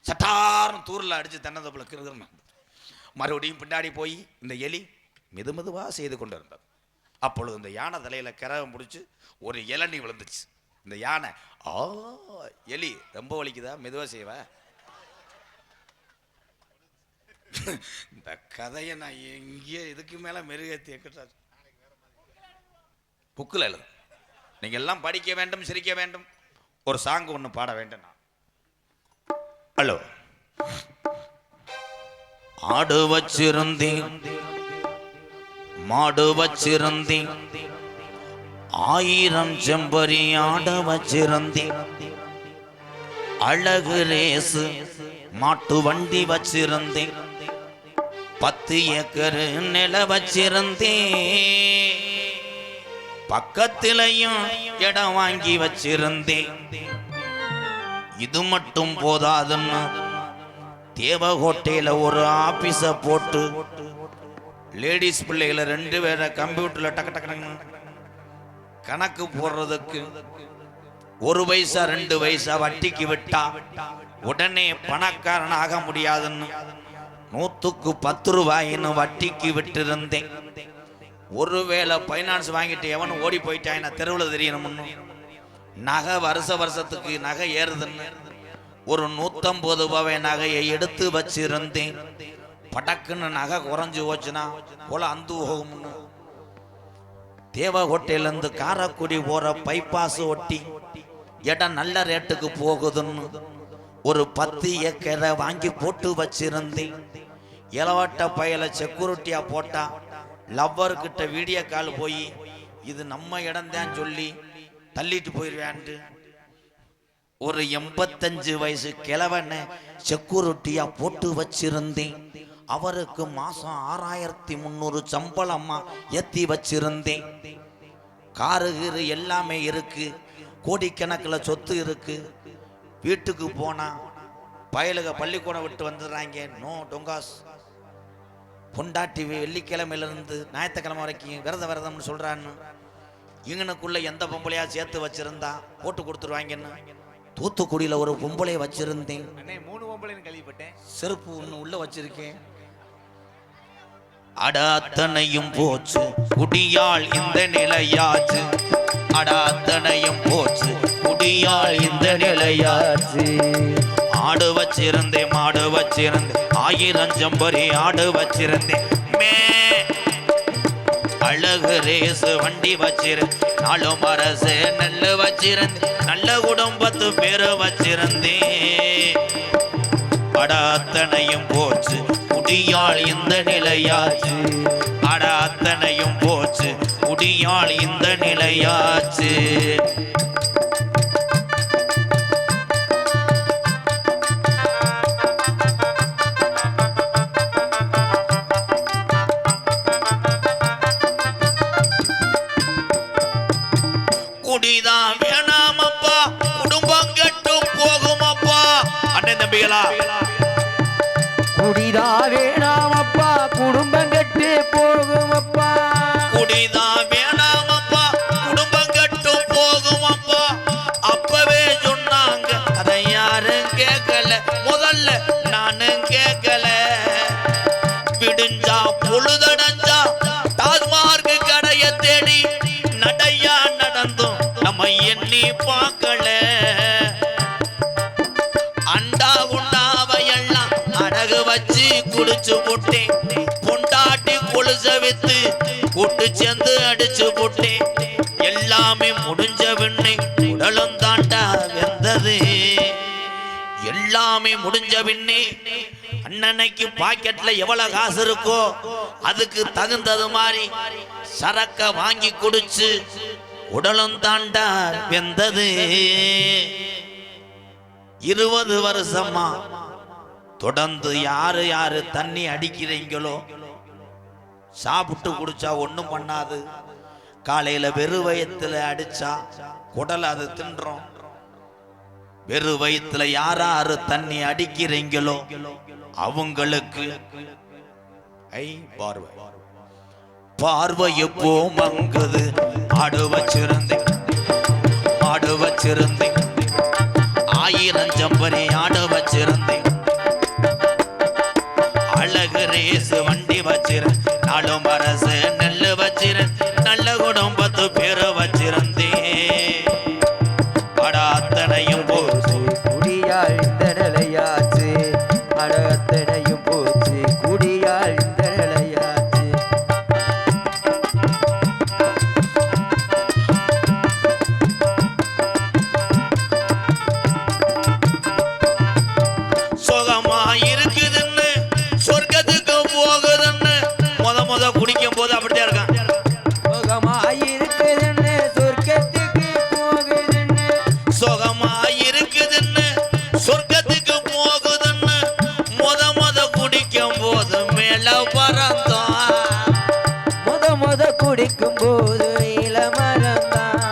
Speaker 1: சட்டார்னு தூரில் அடித்து தென்னந்தோப்பில் கிருதுன்னு மறுபடியும் பின்னாடி போய் இந்த எலி மெதுவாக செய்து கொண்டு இருந்தது. அப்பொழுது இந்த யானை தலையில் கிரகம் பிடிச்சி ஒரு இளநீ விழுந்துச்சு. இந்த யானை எலி ரொம்ப வலிக்குதா, மெதுவாக செய்வ. இந்த கதையை நான் எங்கேயோ இதுக்கு மேலே மெருகேற்றி எக்கிட்டாரு. புக்கில் எழுது. நீங்கள் எல்லாம் படிக்க வேண்டும், சிரிக்க வேண்டும், ஒரு சாங் ஒன்று பாட வேண்டும். நான் ஹலோ ஆடு வச்சிருந்தேன், மாடு வச்சிருந்தேன், 1000 செம்பரி ஆட வச்சிருந்தேன், அழகு ரேசு மாட்டு வண்டி வச்சிருந்தேன், 10 ஏக்கர் நில வச்சிருந்தேன், பக்கத்திலையும் இடம் வாங்கி வச்சிருந்தேன். இது மட்டும் போதாதுன்னு தேவகோட்டையில் ஒரு ஆபீஸ போட்டு லேடிஸ் பிள்ளைகளை 2 பேரை கம்ப்யூட்டர்ல டக்கு கணக்கு போடுறதுக்கு 1 பைசா 2 பைசா வட்டிக்கு விட்டா உடனே பணக்காரன் ஆக முடியாதுன்னு 100க்கு 10 ரூபாயின்னு வட்டிக்கு விட்டு இருந்தேன். ஒருவேளை பைனான்ஸ் வாங்கிட்டு எவனும் ஓடி போயிட்டான் தெருவில் தெரியணும்னு நகை வருஷத்துக்கு நகை ஏறுதுன்னு ஒரு 150 ரூபாய் நகையை எடுத்து வச்சிருந்தேன். படக்குன்னு நகை குறைஞ்சு போச்சுன்னா போல அந்து போகும்னு தேவகோட்டையிலேருந்து காரைக்குடி போற பைபாஸ் ஒட்டி இடம் நல்ல ரேட்டுக்கு போகுதுன்னு ஒரு 10 ஏக்கரை வாங்கி போட்டு வச்சிருந்தேன். இளவட்ட பயல செக்யூரிட்டியா போட்டா லவ்வர்கிட்ட வீடியோ கால் போய் இது நம்ம இடம் தான் சொல்லி தள்ளிட்டு போயிடுவேன்ட்டு ஒரு 85 வயசு கிழவனை செக்யூரிட்டியா போட்டு வச்சிருந்தேன். அவருக்கு மாசம் 6300 சம்பளமா ஏத்தி வச்சிருந்தேன். காரு எல்லாமே இருக்கு, கோடிக்கணக்கில் சொத்து இருக்கு. வீட்டுக்கு போனா பயலுக பள்ளிக்கூடம் விட்டு வந்துடுறாங்க, நோ டொங்காஸ் பொண்டாட்டி வெள்ளிக்கிழமையிலிருந்து ஞாயிற்றுக்கிழமை வரைக்கும் விரதம்னு சொல்கிறான்னு இங்கனுக்குள்ள எந்த பொம்பளையா சேர்த்து வச்சிருந்தா போட்டு கொடுத்துருவாங்கன்னு தூத்துக்குடியில் ஒரு பொம்பளையை வச்சிருந்தேன்.
Speaker 2: 3 பொம்பளைன்னு கேள்விப்பட்டேன்.
Speaker 1: செருப்பு ஒன்று உள்ள வச்சிருக்கேன். அடாத்தனையும் போச்சு குடியால் இந்த நிலையாச்சு. அடாத்தனையும் போச்சு குடியால் இந்த நிலையாச்சு. ஆடு வச்சிருந்தேன் மாடு வச்சிருந்தேன் 1000 ஜம்பரி ஆடு வச்சிருந்தேன். அழகு ரேசு வண்டி வச்சிருந்தேன். 4 மரசு நெல்லு வச்சிருந்தேன். நல்ல குடும்பத்து பேரு வச்சிருந்தேன். அடாத்தனையும் போச்சு குடியால் இந்த நிலையாச்சு. அடாத்தனையும் போச்சு குடியால் இந்த நிலையாச்சு. குடிதான் வேணாமப்பா குடும்பம் கெட்டு போகுமப்பா. அண்ணன் தம்பிகளா
Speaker 2: குடிதா வேணாமப்பா குடும்பம் கெட்டு போகுமப்பா.
Speaker 1: குடிதான் வேணாமப்பா குடும்பம் கெட்டு போகுமப்பா. அப்பவே சொன்னாங்க அதை யாரும் கேட்கல. முதல்ல நானும் கேட்கல. விடிஞ்சா பொழுதடைஞ்சா டாஸ்மார்க் கடைய தேடி நடையா நடந்தும் நம்ம எண்ணி பார்க்கல. அண்டா உண்டாவையெல்லாம் அடகு வச்சு குளிச்சு போட்டேன். பொண்டாட்டி கொலுச வித்து கூட்டு சேர்ந்து அடிச்சு போட்டேன். எல்லாமே முடிஞ்ச பின்னே உடலும் தாண்டா வெந்தது. எல்லாமே முடிஞ்ச பின்னே அண்ணனைக்கு பாக்கெட்ல எவ்வளவு காசு இருக்கோ அதுக்கு தகுந்தது மாதிரி சரக்க வாங்கி குடிச்சு உடலும் தாண்டா வெந்தது. 20 வருஷமா தொடர்ந்து யாரு யாரு தண்ணி அடிக்கிறீங்களோ சாப்பிட்டு குடிச்சா ஒண்ணும் பண்ணாது. காலையில வெறு வயத்துல அடிச்சா குடல் அது தின்றோம். வெறு வயத்துல யாராரு தண்ணி அடிக்கிறீங்களோ அவங்களுக்கு பார்வை பார்வை எப்போ மங்குது. ஆடு வச்சிருந்தேன் மாடு வச்சிருந்தேன் 1000 ஜம்பரி ஆடு வச்சிருந்தேன். அழகு ரேசு வண்டி வச்சிருந்தேன். 4 மரசு நெல்லு வச்சிருந்தேன். நல்ல குடும்பத்து பேரு வச்சிருந்தேன். அடாத்தனையும் போச்சு
Speaker 2: குடியால் இந்த நிலையாச்சு. அடத்தனையும் போச்சு குடியால் இந்த நிலையாச்சு.
Speaker 1: சுகமா இருக்குதுன்னு சொர்க்கத்துக்கு போகுதுன்னு முத குடிக்கும் போது அப்படித்தான் இருக்கான்.
Speaker 2: சுகமாயிருக்குதுன்னு சொர்க்கத்துக்கு போகுதுன்னு.
Speaker 1: சுகமாயிருக்குதுன்னு சொர்க்கத்துக்கு போகுதுன்னு முத குடிக்கும் போது மேல பறந்தோம்.
Speaker 2: முத குடிக்கும் போது இளமரந்தான்.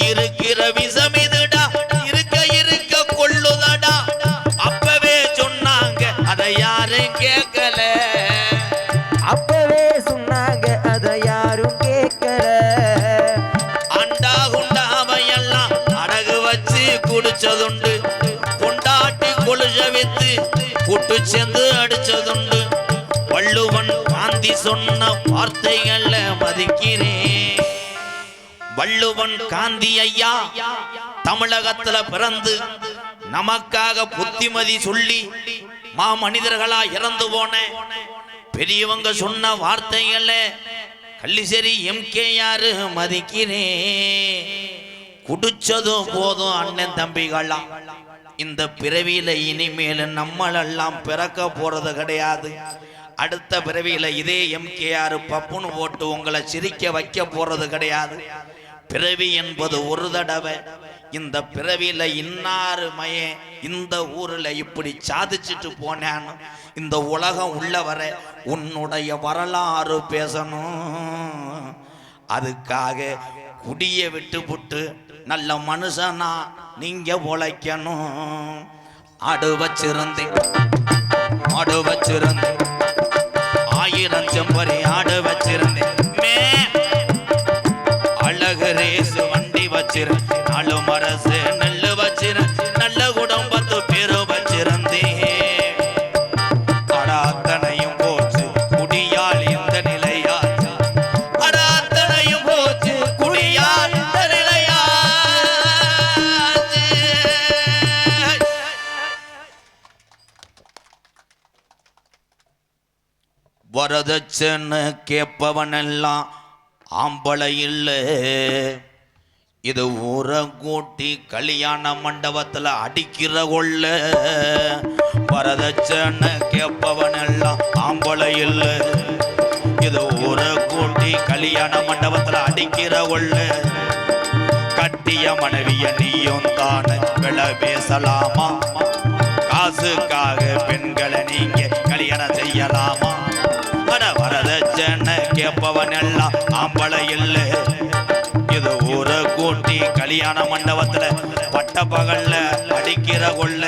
Speaker 1: இருக்கிற விஷம் இதுடா இருக்க கொள்ளுதடா. அப்பவே சொன்னாங்க அதை யாரும் கேட்கல.
Speaker 2: அப்பவே சொன்னாங்க அதை யாரும் கேட்கல.
Speaker 1: அண்டா குண்டாவையெல்லாம் அடகு வச்சு குடிச்சதுண்டு. பொண்டாட்டி கொலுச வித்து கூட்டு சேர்ந்து அடிச்சதுண்டு. வள்ளுவன் காந்தி சொன்ன வார்த்தைகள மதிக்கிறேன். வள்ளுவன் காந்தி ஐயா தமிழகத்துல பிறந்து நமக்காக புத்திமதி சொல்லி மனிதர்களா இறந்து போன பெரியவங்க சொன்ன வார்த்தைகள கள்ளிசேரி MKR மதிக்கிறேன். குடிச்சதும் போதும் அண்ணன் தம்பிகளா. இந்த பிறவியில இனிமேல் நம்மளெல்லாம் பிறக்க போறது கிடையாது. அடுத்த பிறவியில இதே MKR பப்புன்னு போட்டு உங்களை சிரிக்க வைக்க போறது கிடையாது. பிறவி என்பது ஒரு தடவை. இந்த பிறவியில இன்னாரு மயன் இந்த ஊர்ல இப்படி சாதிச்சுட்டு போனான்னு இந்த உலகம் உள்ள வர உன்னுடைய வரலாறு பேசணும். அதுக்காக குடிய விட்டு நல்ல மனுஷனா நீங்க உழைக்கணும். ஆடு வச்சிருந்தேன் 1000 செம்பரி ஆடு வச்சிருந்தேன் அழகு ரேசு வண்டி வச்சிருந்தேன் 4 மரசு நெல்லு வச்சிருந்தேன் நல்ல குடும்பத்து பேரு வச்சிருந்தேன் அட அத்தனையும் போச்சு குடியால் இந்த நிலையாச்சு அட அத்தனையும் போச்சு குடியால் இந்த நிலையாச்சு வரதட்சணை கேட்பவனெல்லாம் ஆம்பளை இல்லை இது ஊரை கூட்டி கல்யாண மண்டபத்தில் அடிக்கிற கொள்ள வரதட்சணை கேட்பவனெல்லாம் ஆம்பளை இல்லை இது ஊரை கூட்டி கல்யாண மண்டபத்தில் அடிக்கிற கொள்ள கட்டிய மனைவிய நீயும் தானே விலை பேசலாமா காசுக்காக பெண்களை நீங்க கல்யாணம் செய்யலாமா அட வரதட்சணை கேட்பவன் எல்லாம் ஆம்பளை இல்லை இது ஊரை கூட்டி கல்யாண மண்டபத்துல பட்ட பகல்ல அடிக்கிற கொள்ள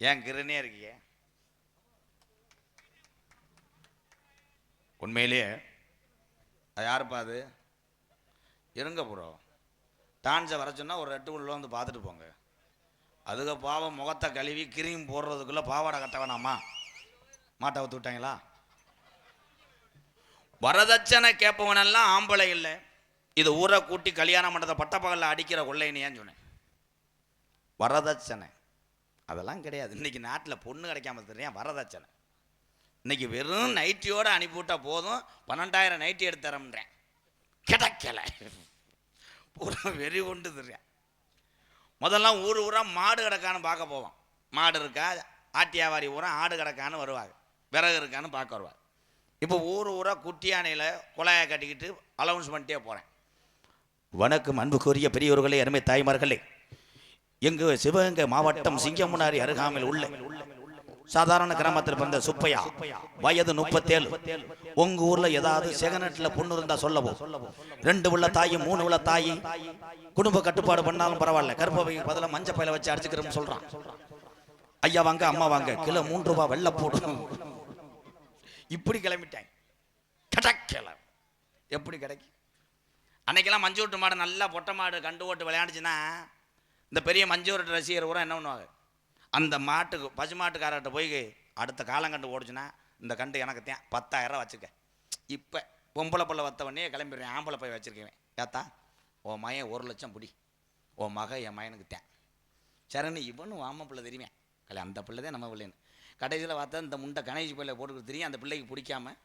Speaker 1: ஏன் கிருனே இருக்கிய உண்மையிலேயே அது யாருப்பா அது இருங்க ப்ரோ டான்ஸை வர சொன்னால் ஒரு 2 உள்ள வந்து பார்த்துட்டு போங்க அதுக்கு பாவம் முகத்தை கழுவி கிரீம் போடுறதுக்குள்ளே பாவாடை கட்ட வேணாமா மாட்டை ஊற்று விட்டாங்களா வரதட்சணை கேட்பவனெல்லாம் ஆம்பளை இல்லை இது ஊரை கூட்டி கல்யாணம் பண்ணுறத பட்டப்பகலில் அடிக்கிற கொள்ளைன்னு ஏன் சொன்னேன் வரதட்சணை அதெல்லாம் கிடையாது இன்னைக்கு நாட்டில் பொண்ணு கிடைக்காம தெரியும் வரதட்சணை இன்னைக்கு வெறும் நைட்டியோடு அனுப்பிவிட்டா போதும் 12000 நைட்டி எடுத்து தரேன் கிடைக்கல பூரா வெறி கொண்டு தெரியும் முதல்லாம் ஊர் ஊராக மாடு கிடக்கான்னு பார்க்க போவோம் மாடு இருக்கா ஆட்டியாவாரி ஊரா ஆடு கிடக்கான்னு வருவாங்க விறகு இருக்கான்னு பார்க்க வருவாங்க இப்போ ஊர் ஊராக குட்டியானையில் குழாயை கட்டிக்கிட்டு அலவுன்ஸ் பண்ணிட்டே போகிறேன் வணக்கம் அன்புக்குரிய பெரியவர்களே அருமை தாய்மார்களே எங்கள் சிவகங்கை மாவட்டம் சிங்கமுனாரி அருகாமையில் உள்ள சாதாரண கிராமத்தில் பிறந்த சுப்பையா வயது 37 உங்க ஊர்ல ஏதாவது செகனட்டில் பொண்ணு இருந்தா சொல்லவும் 2 உள்ள தாய் 3 உள்ள தாய் குடும்ப கட்டுப்பாடு பண்ணாலும் பரவாயில்ல கருப்பவைக்கு பதிலாக மஞ்சள் பையில வச்சு அடிச்சுக்கிறோம்னு சொல்றான் ஐயா வாங்க அம்மா வாங்க கிலோ 3 ரூபாய் வெள்ளை போடும் இப்படி கிளம்பிட்டாங்க கிடைக்கல எப்படி கிடைக்கும் அன்னைக்கெல்லாம் மஞ்சு ஓட்டு மாடு நல்லா பொட்டை மாடு கண்டு ஓட்டு விளையாண்டுச்சுன்னா இந்த பெரிய மஞ்சு ஓட்டு ரசிகர் கூட என்ன பண்ணுவாங்க அந்த மாட்டுக்கு பசு மாட்டுக்காரர்கிட்ட போய் அடுத்த காலங்கண்டு ஓடிச்சுன்னா இந்த கண்டு எனக்கு தேன் 10,000 ரூபா வச்சுக்க இப்போ பொம்பளை பிள்ளை வத்தவொடனே கிளம்பிடுவேன் ஆம்பளை போய் வச்சுருக்கேன் ஏத்தா உன் மகன் 1 லட்சம் பிடி உன் மகன் என் மகனுக்கு தேன் சரணி இவனும் ஆமை பிள்ளை தெரியுமே அந்த பிள்ளை தான் நம்ம பிள்ளைன்னு கடைசியில் பார்த்தா இந்த முண்டை கணேஷ் பிள்ளை போட்டுக்கிட்டு தெரியும் அந்த பிள்ளைக்கு பிடிக்காம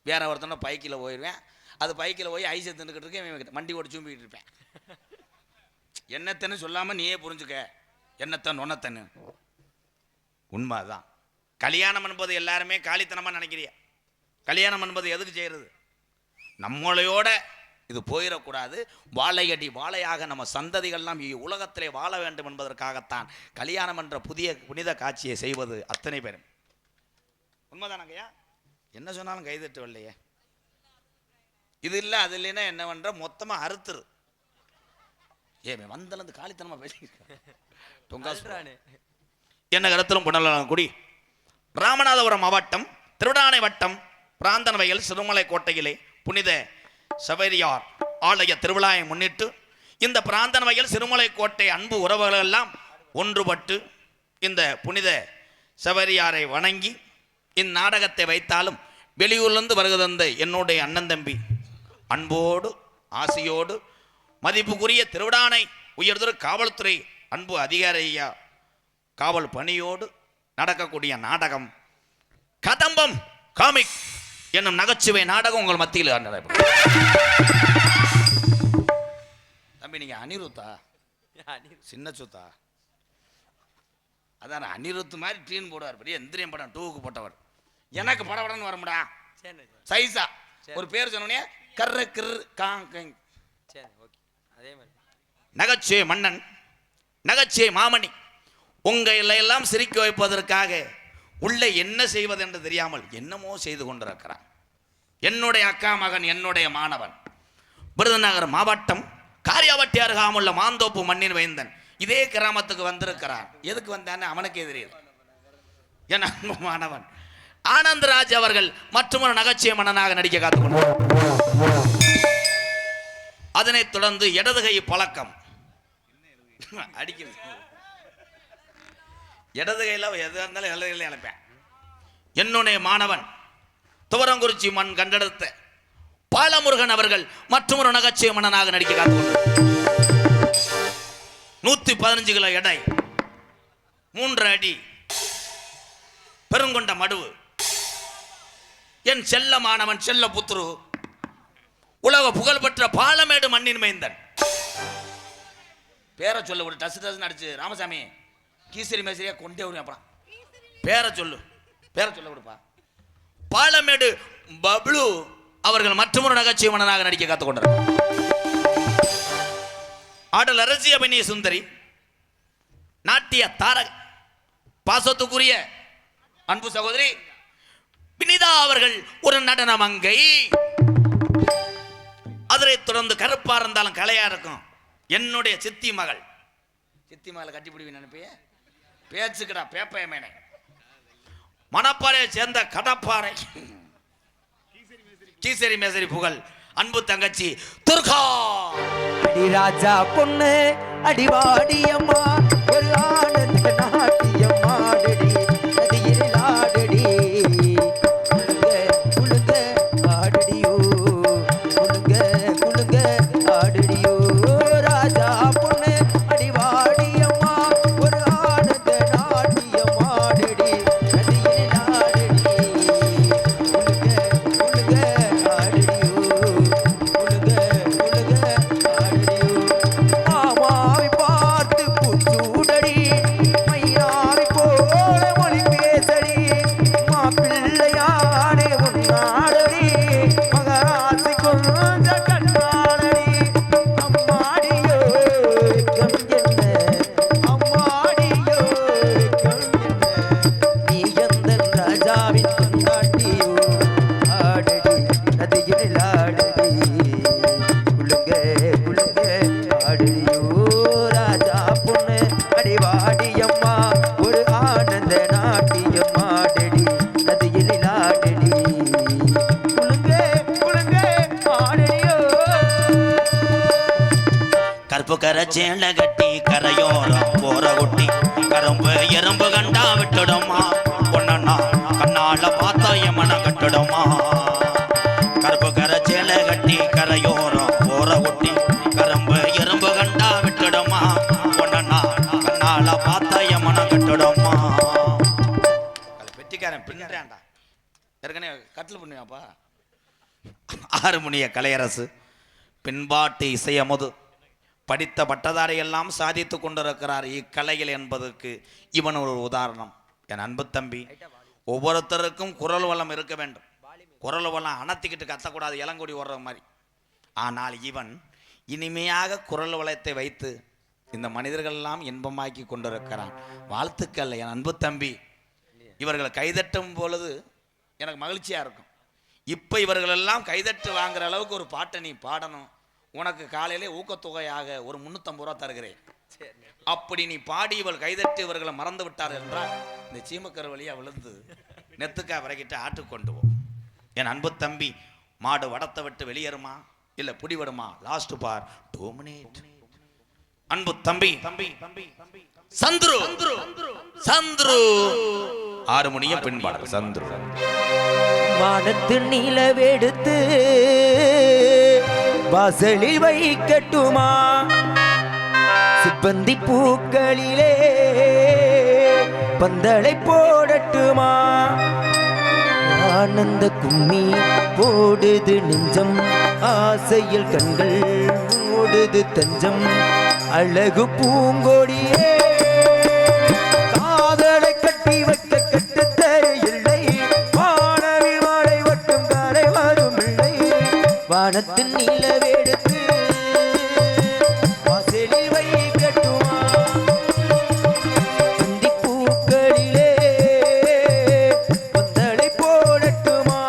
Speaker 1: வேற ஒருத்தனை பைக்கில் போயிடுவேன் அது பைக்கில் போய் ஐஸை தின்னுக்கிட்டு இருக்கேன் வண்டி ஓடி சூம்பிக்கிட்டு இருப்பேன் என்னத்தன்னு சொல்லாமல் நீயே புரிஞ்சுக்க என்னத்தன் ஒன்னத்தன்னு உண்மைதான் கல்யாணம் என்பது எல்லாருமே காலித்தனமாக நினைக்கிறிய கல்யாணம் என்பது எதுக்கு செய்கிறது நம்மளையோட இது போயிடக்கூடாது வாழையடி வாழையாக நம்ம சந்ததிகள்லாம் உலகத்திலே வாழ வேண்டும் என்பதற்காகத்தான் கல்யாணம் என்ற புனித காட்சியை செய்வது அத்தனை பேரும் உண்மைதானங்கய்யா என்ன சொன்னாலும் கைதட்டு இல்லையே இது இல்லை அது இல்லைன்னா என்னவென்ற மொத்தமாக அறுத்துரு ஏன் வந்தலேருந்து காலித்தனமாக பேசிக்கிறானே என்ன கருத்திலும் புனலங்குடி ராமநாதபுரம் மாவட்டம் திருவண்ணாமலை வட்டம் பிராந்தன வயல் சிறுமலை கோட்டையிலே புனித சபரியார் ஆலய திருவிழாவை முன்னிட்டு இந்த பிராந்தன வயல் சிறுமலை கோட்டை அன்பு உறவுகள் எல்லாம் ஒன்றுபட்டு இந்த புனித சபரியாரை வணங்கி இந்நாடகத்தை வைத்தாலும் வெளியூர்லேருந்து வருகிறந்த என்னுடைய அண்ணன் தம்பி அன்போடு ஆசையோடு மதிப்புக்குரிய திருவிடானை உயர்திரு காவல்துறை அன்பு அதிகாரி ஐயா காவல் பணியோடு நடக்கக்கூடிய நாடகம் கதம்பம் காமிக் என்னும் நகைச்சுவை நாடகம் உங்கள் மத்தியில் தம்பி நீங்க அனிருத்தா சின்ன சுத்தா அதான் அனிருத் மாதிரி ட்ரீன் போடுவார் பெரிய எந்திரியம் படம் 2க்கு போட்டவர் எனக்கு படப்படன்னு வரமுடா சைஸா ஒரு பேர் சொன்னோடனே கர்ற கிர் காங் நகைச்சுவை மன்னன் நகைச்சுவை மாமணி உங்களை எல்லாம் சிரிக்க வைப்பதற்காக உள்ளே என்ன செய்வது என்று தெரியாமல் என்னமோ செய்து கொண்டிருக்கிறான் என்னுடைய அக்கா மகன் என்னுடைய மாணவன் விருதுநகர் மாவட்டம் காரியாவட்டி அருகாமுள்ள மாந்தோப்பு மண்ணின் வைந்தன் இதே கிராமத்துக்கு வந்திருக்கிறான் எதுக்கு வந்தான்னு அவனுக்கே தெரியுது என் அன்பு மாணவன் ஆனந்தராஜ் அவர்கள் மற்றொரு நகைச்சுவை மன்னனாக நடிக்க காத்துக்கொண்டார். அதனைத் தொடர்ந்து இடது கை பழக்கம் அடிக்கிறது. இடது கையில் எது இருந்தாலும் இடது கையில் அனுப்பேன். என்னுடைய மாணவன் துவரங்குறிச்சி மண் கண்டெடுத்த பாலமுருகன் அவர்கள் மற்றொரு நகைச்சுவை மன்னனாக நடிக்க காத்துக்கொண்டார். 115 கிலோ எடை, 3 அடி, பெருங்கொண்ட மடுவு, என் செல்ல மாணவன் செல்ல புத்துரு, உலக புகழ்பெற்ற பாலமேடு மண்ணின் மைந்தன். பேரை சொல்லு, ஒரு டசு டசு நடிச்சு ராமசாமி கீசரி மேசரியா கொண்டே விடுவேன். அப்புறம் பேரை சொல்லு, பேரை சொல்ல விடுப்பா. பாலமேடு பப்ளு அவர்கள் மற்றொரு நகைச்சுவை மன்னனாக நடிக்க காத்துக்கொண்டார். ஆடல் அரசிய பணிய சுந்தரி, நாட்டிய தாரக, பாசத்துக்குரிய அன்பு சகோதரி வினிதா அவர்கள் ஒரு நடன மங்கை. அதனைத் தொடர்ந்து கருப்பா இருந்தாலும் கலையா இருக்கும் என்னுடைய சித்தி மகள். சித்தி மகளை கட்டிப்பிடிவி நினைப்பிய பேச்சுக்கடா பேப்பயமேனே. மணப்பாறையை சேர்ந்த கடப்பாறை கீசரி மேசரி புகழ் அன்பு தங்கச்சி துர்கா.
Speaker 2: அடி ராஜா பொண்ணு அடிவாடியம்மா ஒரு ஆனந்த நாட்டியம் ஆடடி நதியில் ஆடடி குலுங்க குலுங்க ஆடடியோ குலுங்க குலுங்க ஆடடியோ. ராஜா பொண்ணு அடிவாடியம்மா ஒரு ஆனந்த நாட்டியம் ஆடடி நதியில் ஆடடி குலுங்க குலுங்க ஆடடியோ குலுங்க குலுங்க ஆடடியோ. மாமாவை பார்த்து பூச்சூடடி மைனாவை போல மொழி பேசடி மாப்பிள்ளையானே உன்னாடடி மகராசி கொஞ்ச கண்ணாடடி. அம்மாடியோ கம் என்ன அம்மாடியோ கம் என்ன நீ எந்தன் ராஜாவின் கொண்டாட்டியோ ஆடடி நதியில் ஆடடி குலுங்க குலுங்க ஆடடியோ. ராஜா பொண்ணு அடிவாடியம்மா ஒரு ஆனந்த நாட்டியம் ஆடடி நதியில் ஆடடி குலுங்க குலுங்க ஆடடியோ.
Speaker 1: கருப்பு கரைச்சேல கட்டி கரையோரம் போற குட்டி கரும்பு எறும்பு கண்டா விட்டுடுமா பொண்ணா கண்ணால பார்த்தா என் மனம் கட்டுடுமா. கருப்பு கரைச்சேல கட்டி கரையோரம் போற குட்டி கரும்பு எறும்பு கண்டா விட்டுடுமா பொண்ணா கண்ணால பார்த்தா என் மனம் கட்டுடுமா. வெட்டிக்காரன் பின்னாண்டா ஏற்கனவே கட்டில் பண்ணுவாப்பா. ஆறுமுனிய கலையரசு பின்பாட்டு இசையமுது படித்த பட்டதாரி எல்லாம் சாதித்து கொண்டிருக்கிறார் இக்கலையில் என்பதற்கு இவன் ஒரு உதாரணம். என் அன்பு தம்பி, ஒவ்வொருத்தருக்கும் குரல் வளம் இருக்க வேண்டும். குரல் வளம் அணத்திக்கிட்டு கத்தக்கூடாது, இளங்கொடி ஓடுற மாதிரி. ஆனால் இவன் இனிமையாக குரல் வளத்தை வைத்து இந்த மனிதர்கள் எல்லாம் இன்பமாக்கி கொண்டிருக்கிறான். வாழ்த்துக்கள் என் அன்பு தம்பி. இவர்கள் கைதட்டும் பொழுது எனக்கு மகிழ்ச்சியா இருக்கும். இப்போ இவர்கள் எல்லாம் கைதட்டு வாங்குற அளவுக்கு ஒரு பாட்டை நீ பாடணும். உனக்கு காலையிலே ஊக்கத்தொகையாக ஒரு 350 ரூபா தருகிறேன். அப்படி நீ பாடி இவள் கைதட்டு இவர்களை மறந்து விட்டார் என்றால் இந்த சீமக்கர் வழியா விழுந்து நெத்துக்கா விறகிட்டு ஆட்டு கொண்டு போ. என் அன்பு தம்பி, மாடு வடத்தை விட்டு வெளியேறுமா இல்ல புடிவிடுமா? லாஸ்ட் பார் 2 மினிட். அன்பு தம்பி சந்துரு சந்துரு ஆறுமுனிய பின்பாடு சந்துரு.
Speaker 2: வானத்து நிலவெடுத்து வாசலில் வைக்கட்டுமா சிப்பந்தி பூக்களிலே பந்தலை போடட்டுமா. ஆனந்த கும்மி போடுது நெஞ்சம் ஆசையில் கண்கள் ஓடுது தஞ்சம் அழகு பூங்கொடியே காதலை கட்டி வைக்க கட்டுத்தர இல்லை வானவி வாழை வட்டும் காலை வரும் இல்லை. வானத்தின் நிலவெடுத்து வாசலில் வைக்கட்டுமா சிந்தி பூக்களிலே பந்தலை போடட்டுமா.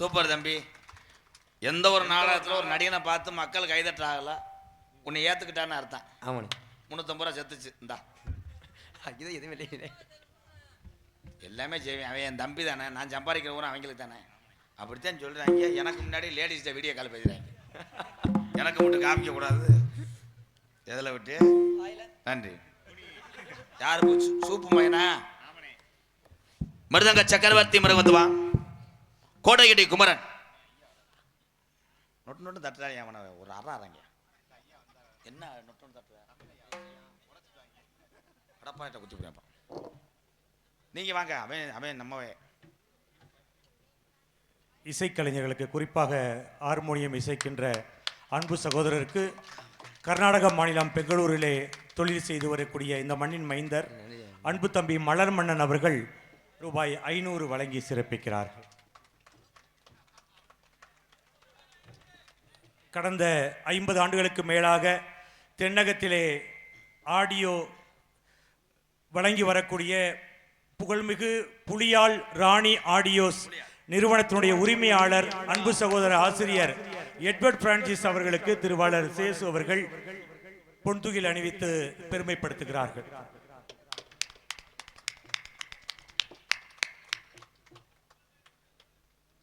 Speaker 1: சூப்பர் தம்பி. எந்த ஒரு நாடகத்தில் ஒரு நடிகனை பார்த்து மக்கள் கைதட்டாகல, உன்னை ஏற்றுக்கிட்டான்னு அர்த்தம்.
Speaker 2: ஆமாண்ணே.
Speaker 1: 350 ரூபா செத்துச்சு. இந்தா
Speaker 2: இது எதுவும் இல்லையே.
Speaker 1: எல்லாமே செய்வேன். அவன் என் தம்பி தானே, நான் சம்பாதிக்கிற ஊரம் அவங்களுக்கு தானே. அப்படித்தான் சொல்கிறாங்க. எனக்கு முன்னாடி லேடிஸ்கிட்ட வீடியோ கால் பேசுகிறாங்க. எனக்கு மட்டும் காமிக்கக்கூடாது. எதில் விட்டு? நன்றி. யார் போச்சு? சூப்பு மையனா? மிருதங்க சக்கரவர்த்தி மிருகத்துவா கோடையடி குமரன். நொட்டு நொட்டு தட்டுறாங்க. அவனை ஒரு அறாங்க. என்ன நொட்டு நொட்டு தட்டுற? கடப்பாட்ட குத்தி போயிருப்பான். நீங்க வாங்க. அவன் அவன் நம்மவே.
Speaker 3: இசைக்கலைஞர்களுக்கு, குறிப்பாக ஹார்மோனியம் இசைக்கின்ற அன்பு சகோதரருக்கு கர்நாடக மாநிலம் பெங்களூரிலே தொழில் செய்து வரக்கூடிய இந்த மண்ணின் மைந்தர் அன்பு தம்பி மலர் மன்னன் அவர்கள் ரூபாய் 500 வழங்கி சிறப்பிக்கிறார்கள். கடந்த 50 ஆண்டுகளுக்கு மேலாக தென்னகத்திலே ஆடியோ வழங்கி வரக்கூடிய புகழ்மிகு புலியால் ராணி ஆடியோஸ் நிறுவனத்தினுடைய உரிமையாளர் அன்பு சகோதர ஆசிரியர் எட்வர்ட் பிரான்சிஸ் அவர்களுக்கு திருவாளர் சேசு அவர்கள் பொன்துகில் அணிவித்து பெருமைப்படுத்துகிறார்கள்.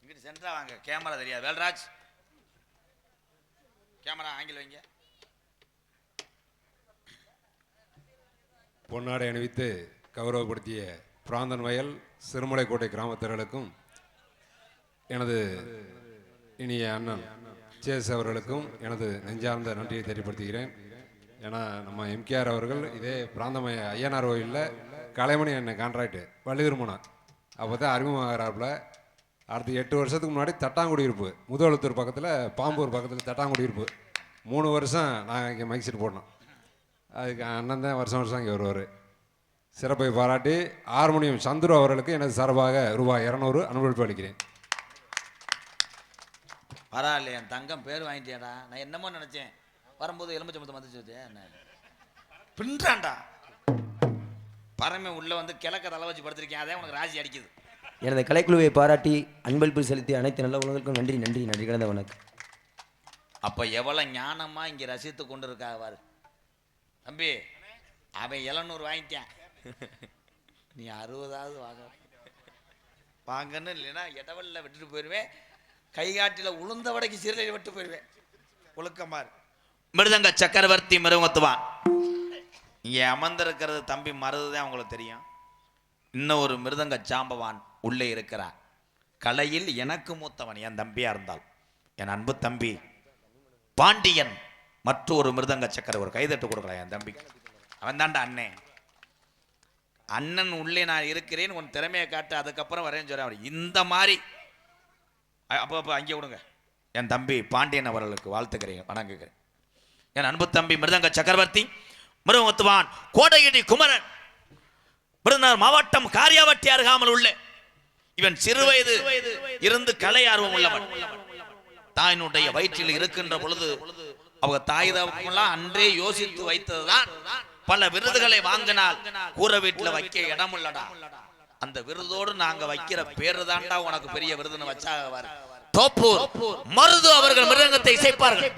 Speaker 1: இங்கிட்டு சென்றா வாங்க. கேமரா தெரியாது. வேல்ராஜ் கேமரா ஆங்கில வைங்க.
Speaker 5: பொன்னாடை அணிவித்து கௌரவப்படுத்திய பிராந்தன் வயல் சிறுமலைக்கோட்டை கிராமத்தர்களுக்கும் எனது இனிய அண்ணன் சேஸ் அவர்களுக்கும் எனது நெஞ்சார்ந்த நன்றியை தெரியப்படுத்துகிறேன். ஏன்னா நம்ம எம்கேஆர் அவர்கள் இதே பிராந்தமய ஐயனார் கோயிலில் கலைமணி அண்ணன் கான்ட்ராக்டு வள்ளிதிருமணம் அப்போ தான் அறிமுகமாகிறாப்புல. அடுத்து 8 வருஷத்துக்கு முன்னாடி தட்டாங்குடியிருப்பு முதுவழுத்தூர் பக்கத்தில் பாம்பூர் பக்கத்தில் தட்டாங்குடியிருப்பு 3 வருஷம் நாங்கள் இங்கே மைக் செட் போடணும். அதுக்கு அண்ணன் தான் வருஷம் வருஷம் இங்கே வருவார். சிறப்பை பாராட்டி ஹார்மோனியம் சந்துரு அவர்களுக்கு எனது சார்பாக ரூபாய் 200 அனுபவிப்பு அளிக்கிறேன்.
Speaker 1: பரவாயில்ல, என் தங்கம் பேர் வாங்கிட்டியாடா. நான் என்னமோ நினைச்சேன், வரும்போது எலும்புச்சம்பத்தை வந்துச்சு. பின்றான்டா பறமை உள்ள வந்து கிழக்க தலை வச்சு படுத்திருக்கேன். அதே உனக்கு ராசி அடிக்குது.
Speaker 2: எனது கலைக்குழுவை பாராட்டி அன்பளிப்பு செலுத்திய அனைத்து நல்ல உலகங்களுக்கும் நன்றி நன்றி நன்றி கடந்த வணக்கம்.
Speaker 1: அப்போ எவ்வளோ ஞானமா இங்கே ரசித்து கொண்டு இருக்காவார் தம்பி. அவன் 700 வாங்கிட்டான், நீ 60வது வாங்க வாங்கன்னு. இல்லைன்னா இடவெளியில் விட்டுட்டு போயிடுவேன். கைகாட்டில் உளுந்த வடைக்கு சீரலை விட்டு போயிடுவேன். ஒழுக்கமார் மிருதங்க சக்கரவர்த்தி மிருகத்துவான் இங்கே அமர்ந்திருக்கிறது தம்பி மருதுதான் உங்களுக்கு தெரியும். இன்னும் ஒரு மிருதங்க சாம்பவான் உள்ளே இருக்கிறார். கலையில் எனக்கு மூத்தவன் என் தம்பியா இருந்தால் என் அன்பு தம்பி பாண்டியன். மற்றொரு மிருதங்க சக்கர ஒரு கைதட்டு கொடுக்கலாம் என் தம்பி. அவன் தாண்டா அண்ணன். அண்ணன் உள்ளே நான் இருக்கிறேன், உன் திறமையை காட்டு, அதுக்கப்புறம் வரேன்னு சொல்ல. இந்த மாதிரி அப்போ அங்கே விடுங்க. என் தம்பி பாண்டியன் அவர்களுக்கு வாழ்த்துக்கிறேன், வணங்குகிறேன். என் அன்பு தம்பி மிருதங்க சக்கரவர்த்தி மிருகத்துவான் கோடையடி குமரன் விருதுநகர் மாவட்டம் காரியாவட்டி அருகாமல் உள்ள இவன் சிறுவயது இருந்து கலை ஆர்வம் உள்ளவன். தாயினுடைய வயிற்றில் இருக்கின்ற பொழுது அவங்க தாய் தகப்பெல்லாம் அன்றே யோசித்து வைத்ததுதான் பல விருதுகளை வாங்கினால் கூற வீட்டில் வைக்க இடம் உள்ளடா. அந்த விருதோடு நாங்க வைக்கிற பேரு தாண்டா உனக்கு பெரிய விருதுன்னு வச்சாக. தோப்பூர் மருது அவர்கள் மிருதங்கத்தை இசைப்பார்கள்.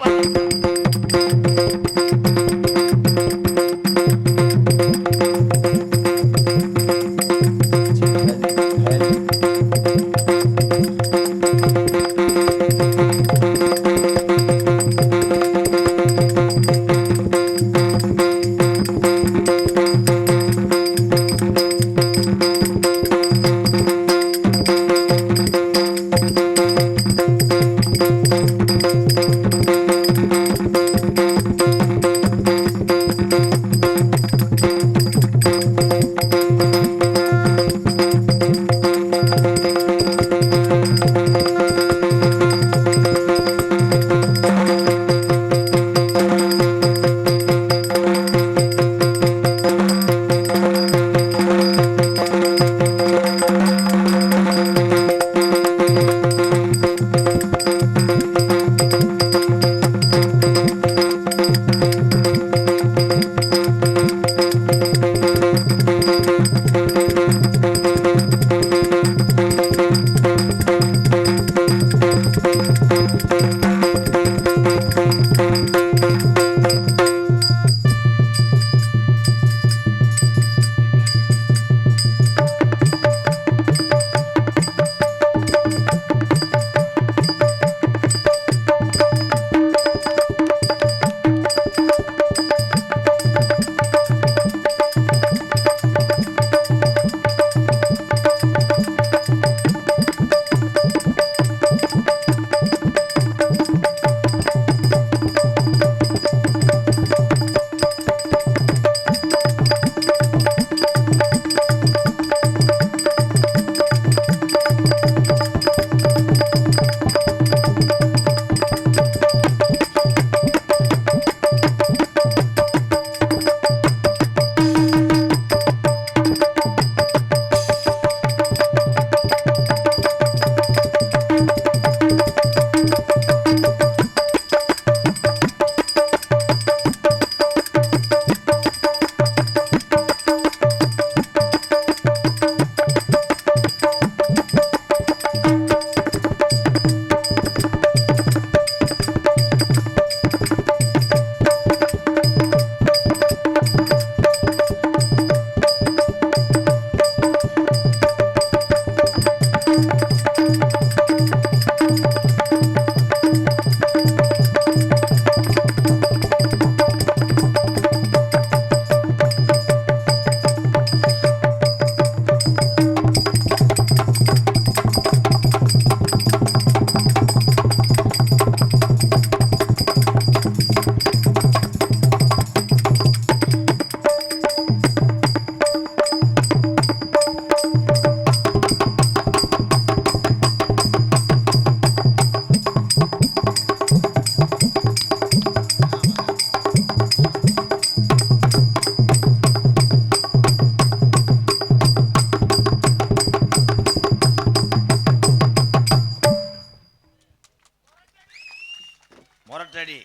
Speaker 1: முரட்டடி.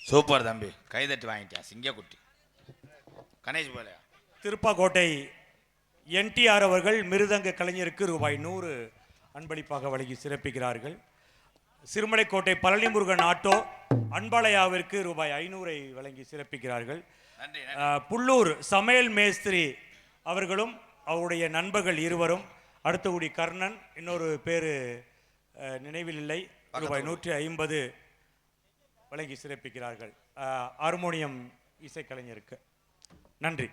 Speaker 1: சூப்பர் தம்பி, கைதட்டி வாங்கிட்டியா சிங்கக்குட்டி. கணேஷ் போல.
Speaker 3: திருப்பாக்கோட்டை என்டிஆர் அவர்கள் மிருதங்க கலைஞருக்கு ரூபாய் 100 அன்பளிப்பாக வழங்கி சிறப்பிக்கிறார்கள். சிறுமலைக்கோட்டை பழனிமுருகன் ஆட்டோ அன்பாளையாவிற்கு ரூபாய் 500 வழங்கி சிறப்பிக்கிறார்கள்.
Speaker 1: நன்றி.
Speaker 3: புல்லூர் சமையல் மேஸ்திரி அவர்களும் அவருடைய நண்பர்கள் இருவரும், அடுத்தகுடி கர்ணன், இன்னொரு பேர் நினைவில் இல்லை, ரூபாய் 150 வழங்கி சிறப்பிக்கிறார்கள் ஹார்மோனியம் இசைக்கலைஞருக்கு. நன்றி.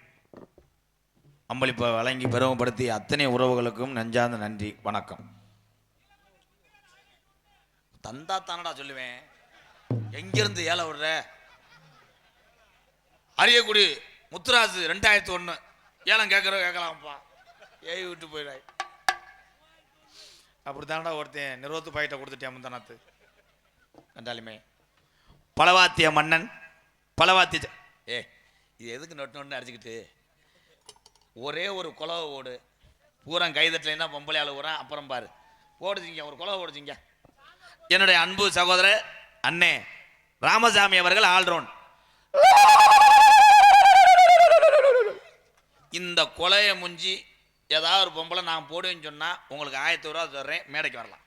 Speaker 1: அம்பளிப்பை வழங்கி பெருமைப்படுத்திய அத்தனை உறவுகளுக்கும் நெஞ்சார்ந்த நன்றி, வணக்கம். தந்தா தானடா சொல்லுவேன். எங்கிருந்து ஏழை விடுற? அரியக்குடி முத்துராசு 2001 ஏலம் கேட்கலாம்ப்பா, ஏய் விட்டு போயிடாய். அப்படி தானடா ஒருத்தன் நிறுவத்து பாயிட்ட கொடுத்துட்டேன் முந்தனாத்து. கண்டாலுமே பலவாத்திய மன்னன் பலவாத்திய. இது எதுக்கு நொட்டு அடிச்சுக்கிட்டு ஒரே ஒரு குலவை ஓடு, பூரா கைதட்டலைன்னா பொம்பளையால் ஊறான். அப்புறம் பாரு ஓடுச்சிங்க, ஒரு குலவை ஓடுச்சிங்க. என்னுடைய அன்பு சகோதரர் அண்ணே ராமசாமி அவர்கள் ஆல்ரவுண்ட். இந்த கொலையை முஞ்சி ஏதாவது ஒரு பொம்பளை நான் போடுவேன்னு சொன்னால் உங்களுக்கு 1000 ரூபா தர்றேன், மேடைக்கு வரலாம்.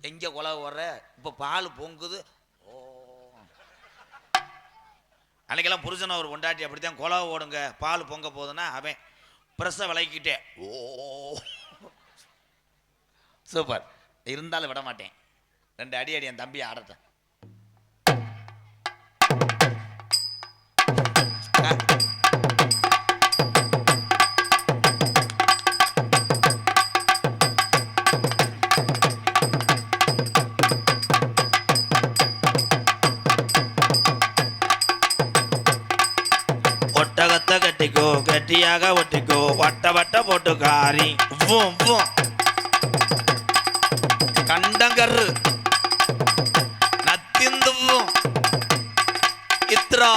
Speaker 1: எங்கே கொலை வர்ற? இப்போ பால் பொங்குது. ஓ, அன்னைக்கெல்லாம் புருஷனை ஒரு கொண்டாட்டி அப்படித்தான் கொலை ஓடுங்க பால் பொங்க போகுதுன்னா அவன் ப்ரெஸ்ஸை விளக்கிட்டே ஓ சூப்பர். இருந்தாலும் விட மாட்டேன், 2 அடி என் தம்பியை ஆடட்டேன். ஒட்டகத்தை கட்டிக்கோ, கட்டியாக ஒட்டிக்கோ, வட்ட வட்ட போட்டு காரி கண்டங்கரு நத்திந்து இத்ரா.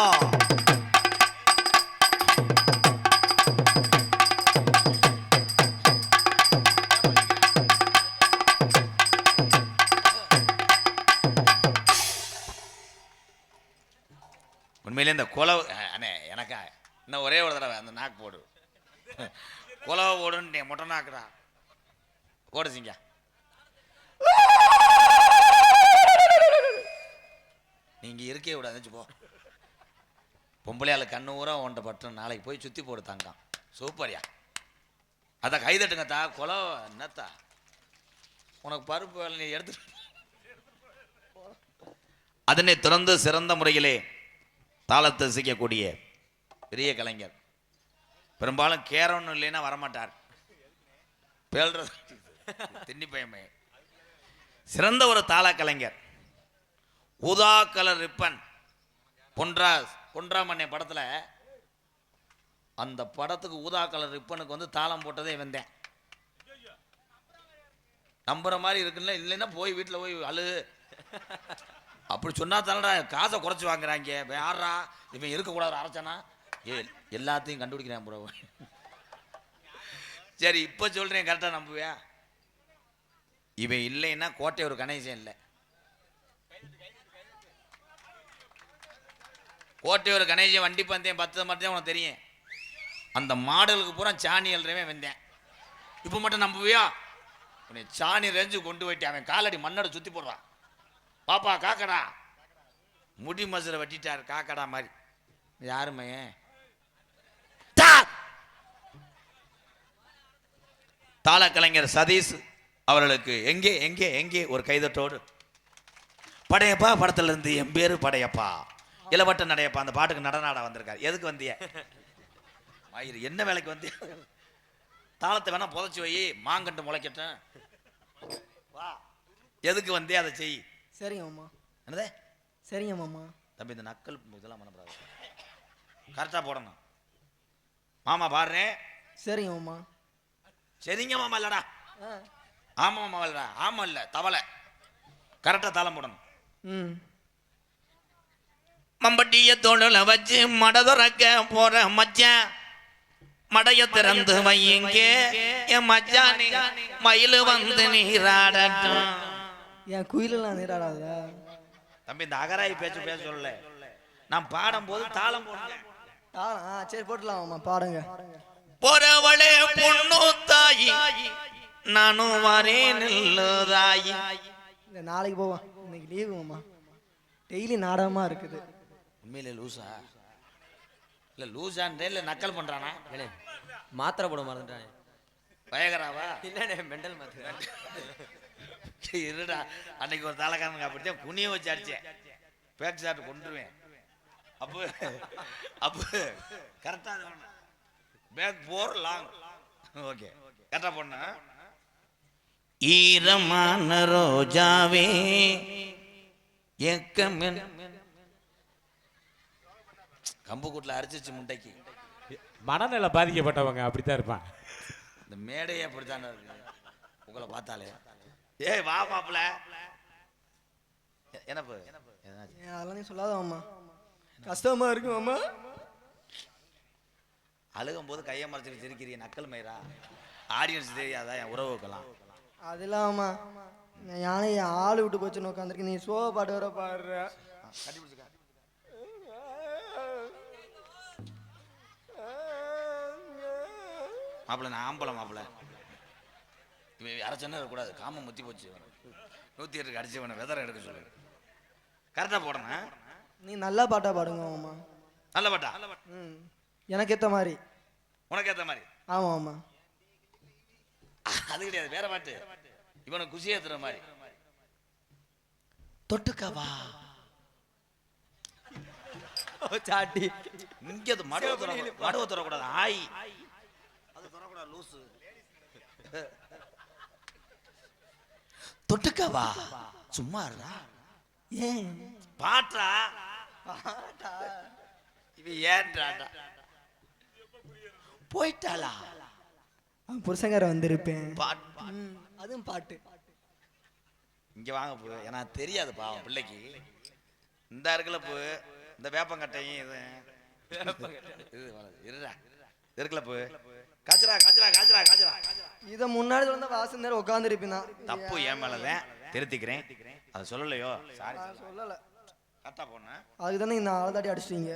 Speaker 1: உண்மையிலே இந்த குலவு அண்ணே எனக்கா இன்னும் ஒரே ஒரு தடவை அந்த நாக்கு போடு, குலவை ஓடுன்னு மொட்டை நாக்குடா ஓடுச்சிங்க. நீங்க இருக்கே விடாது போ. பொம்பளையால கண்ணு ஊரா ஒன்றை பட்டு நாளைக்கு போய் சுத்தி போடு தங்கம். சூப்பர்யா, அதான் கைதட்டுங்க தா. குல என்னத்தா உனக்கு பருப்பு வேலை நீ எடுத்து. அதனை திறந்து சிறந்த முறையிலே தாளத்தை செய்யக்கூடிய பெரிய கலைஞர். பெரும்பாலும் கேரவன் இல்லைன்னா வரமாட்டார். பேல்றது திண்ணி பயமே. சிறந்த ஒரு தாள கலைஞர். ஊதா கலர் ரிப்பன் பொன்றாமண்ணே படத்துல அந்த படத்துக்கு ஊதா கலர் ரிப்பனுக்கு வந்து தாளம் போட்டதே வந்தேன். நம்புற மாதிரி இருக்குல்ல, இல்லைன்னா போய் வீட்டில் போய் அழு. அப்படி சொன்னா தானடா காசை குறைச்சி வாங்குறாங்க. யாரா இவன் இருக்கக்கூடாது அரைச்சானா எல்லாத்தையும் கண்டுபிடிக்கிறேன் ப்ரோ. சரி இப்போ சொல்றேன், கரெக்டாக நம்புவியா? இவன் இல்லைன்னா கோட்டை ஒரு கணேசன் இல்லை. கோட்டை ஒரு கணேசன் வண்டி பந்தயம் 10 மட்டும் உனக்கு தெரியும். அந்த மாடலுக்கு பூரா சாணி எழுறவன் வந்தேன். இப்போ மட்டும் நம்புவியா? உன்னை சாணி ரெஞ்சு கொண்டு போயிட்டு அவன் காலடி மண்ணோட சுற்றி போடுறான். பாப்பா காக்கடா முடி மசுரை வெட்டிட்டார் காக்கடா மாதிரி. யாருமே தாள கலைஞர் சதீஷ் அவர்களுக்கு எங்கே எங்கே எங்கே ஒரு கைதட்டோடு. படையப்பா படத்துல இருந்து என் பேரு படையப்பா இளவட்ட நடையப்பா அந்த பாட்டுக்கு நடனாடா வந்திருக்காரு. எதுக்கு வந்திய? மயிறு என்ன வேலைக்கு வந்திய? தாளத்தை வேணா புதைச்சி வை, மாங்கண்டு முளைக்கட்டும். வா, எதுக்கு வந்தே அதை செய்.
Speaker 6: சரிங்க மாமா.
Speaker 1: என்னதே?
Speaker 6: சரிங்க மாமா.
Speaker 1: தம்பி இந்த நக்கல் இதெல்லாம் பண்ணக்கூடாது, கரெக்டாக போடணும். மாமா பாடுறேன்.
Speaker 6: சரிங்க மாமா.
Speaker 1: சரிங்க மாமா இல்லடா, ஆமா மாமா இல்லடா, ஆமா இல்லை தவளை. கரெக்டாக தாளம் போடணும். மம்பட்டிய தோளில் வச்சு மடதுறக்க போற மச்சான், மடைய திறந்து வையுங்க என் மச்சானே, மயிலு வந்து நீராடட்டும்.
Speaker 6: என் குயிலெல்லாம் நீராடாத.
Speaker 1: தம்பி இந்த அகராய் பேச்சு பேச சொல்லல, நான் பாடும்போது தாளம் போடுங்க.
Speaker 6: சரி போட்டுலாம் மாமா, பாடுங்க.
Speaker 1: போறவளே பொண்ணு தாயி, நானும் வரேன் தாயி.
Speaker 6: இல்லை நாளைக்கு போவோம், இன்னைக்கு லீவு மாமா. டெய்லி நாடகமா இருக்குது.
Speaker 1: உண்மையிலே லூசா இல்ல லூசான்றே இல்ல நக்கல் பண்றானா?
Speaker 2: ஏண்ணே மாத்திரை போட மறந்துட்டானே.
Speaker 1: பயகராவா?
Speaker 2: இல்லண்ணே மெண்டல் மாத்திரை.
Speaker 1: இருடா, அன்னைக்கு ஒரு தலைக்காரனுங்க அப்படித்தான் குனிய வச்சு அடிச்சேன், பேக் ஷாட் கொண்டுருவேன். அப்போ அப்போ கரெக்டா பேக் போர் லாங். ஓகே கரெக்டா போன. ஈரமான ரோஜாவே ஏக்கமென் கம்பு கூட்டில் அரைச்சிச்சு முட்டைக்கு.
Speaker 7: மனநிலை பாதிக்கப்பட்டவங்க அப்படித்தான் இருப்பான்.
Speaker 1: இந்த மேடையே அப்படித்தானே இருக்கு உங்களை பார்த்தாலே. ஏய் வா மாப்பிள்ள. என்னப்பு
Speaker 6: அதெல்லாம் நீ சொல்லாத மாமா, கஷ்டமா இருக்கு மாமா.
Speaker 1: அழுகும் போது கையை மறைச்சிட்டு சிரிக்கிறீங்க, நக்கல் மயிரா. ஆடியன்ஸ் தெரியாதா என் உறவுக்கெல்லாம்?
Speaker 6: அதெல்லாம் மாமா, யானை என் ஆள் விட்டு போச்சுன்னு உட்காந்துருக்கு, நீ சோக பாட்டு வர பாடுற.
Speaker 1: கட்டி பிடிச்சிக்க. மாப்பிள்ள நான் ஆம்பளை மாப்பிள்ள, இவன் அரைச்சன்னா இருக்கக்கூடாது, காம முத்தி போச்சு. 108 அடிச்சவனை வெதரை எடுக்க சொல்லு. கரெக்டாக போடணும்.
Speaker 6: நீ நல்லா பாட்டா பாடுங்க மாமா.
Speaker 1: நல்ல பாட்டா?
Speaker 6: எனக்கு ஏற்ற மாதிரி.
Speaker 1: உனக்கு ஏற்ற மாதிரி?
Speaker 6: ஆமாம் ஆமா.
Speaker 1: அது கிடையாது, வேற பாட்டு. இவனுக்கு குசி ஏத்துற மாதிரி. தொட்டுக்கவா
Speaker 2: சாட்டி
Speaker 1: இங்க மடுவ தரக்கூடாது. ஆய் அது தரக்கூடாது, லூசு. தொட்டுக்கவா சும்மா இருடா.
Speaker 6: ஏன்
Speaker 1: பாட்டா இவ ஏன்றாடா போயிட்டாளா?
Speaker 6: புருஷங்கார வந்திருப்பேன்.
Speaker 1: பாட்டு
Speaker 6: அதுவும் பாட்டு.
Speaker 1: இங்க வாங்க போ, ஏன்னா தெரியாது பாவம் பிள்ளைக்கு. இந்த இருக்குல்ல போ, இந்த வேப்பங்கட்டையும் இது இருடா இருக்குல்ல போ. காய்ச்சரா காய்ச்சரா காய்ச்சரா காய்ச்சரா.
Speaker 6: இதை முன்னாடி வந்து வாசம் நேரம் உட்காந்துருப்பேன்.
Speaker 1: தப்பு என் மேலதான், திருத்திக்கிறேன். அதை சொல்லலையோ, சாரி
Speaker 6: சொல்லல.
Speaker 1: கரெக்டா போனேன்.
Speaker 6: அதுக்கு தானே இந்த ஆளதாடி அடிச்சிட்டீங்க.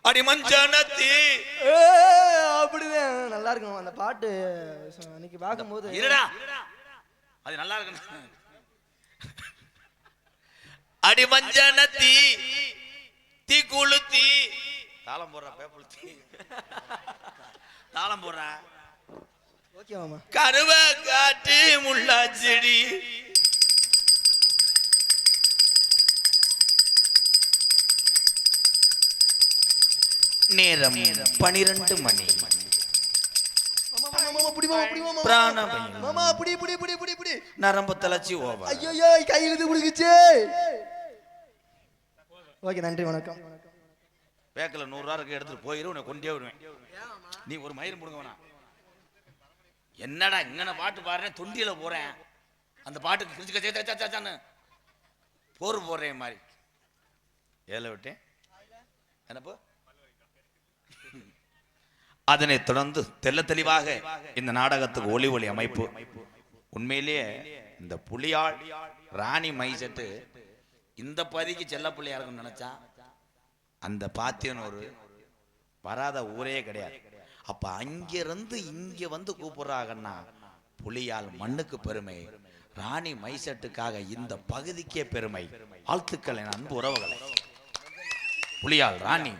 Speaker 1: அடிமஞ்சனத்தி
Speaker 6: அப்படிதான் நல்லா இருக்கும் அந்த பாட்டு. அன்னைக்கு பார்க்கும்போது
Speaker 1: இருடா, அது நல்லா இருக்கு. அடிமஞ்சனத்தி தீ குளுத்தி தாளம் போடுற பேப்புளுத்தி தாளம் போடுற.
Speaker 6: ஓகே மாமா.
Speaker 1: கருவ காட்டு முள்ளாச்செடி நேரம் 12 மணி. நரம்பு தளர்ச்சி ஓவர்.
Speaker 6: ஐயோ கையிலிருந்து குடிக்குச்சு. ஓகே நன்றி வணக்கம்.
Speaker 1: பேக்கில் 100 ரூபா இருக்கு, எடுத்துட்டு போயிரு, உன்னை கொண்டே விடுவேன். நீ ஒரு மயிர் முடுங்க வேணாம். என்னடா இங்கன பாட்டு பாடுறேன், தொண்டியில போறேன், அந்த பாட்டுக்கு கிழிச்சுன்னு போர் போடுறேன் மாதிரி ஏல விட்டேன். என்னப்போ அதனைத் தொடர்ந்து தெல்ல தெளிவாக இந்த நாடகத்துக்கு ஒளி ஒளி அமைப்பு. உண்மையிலேயே இந்த புலியாள் ராணி மைசெட்டு இந்த பதிக்கு செல்ல புள்ளியா இருக்குன்னு நினைச்சா அந்த பாத்தியனூர் வராத ஊரே கிடையாது. அப்ப அங்கிருந்து இங்க வந்து கூப்பிடுறாங்கன்னா புலியால் மண்ணுக்கு பெருமை, ராணி மைசெட்டுக்காக இந்த பகுதிக்கே பெருமை. வாழ்த்துக்கள் என் அன்பு உறவுகளை. புலியால் ராணி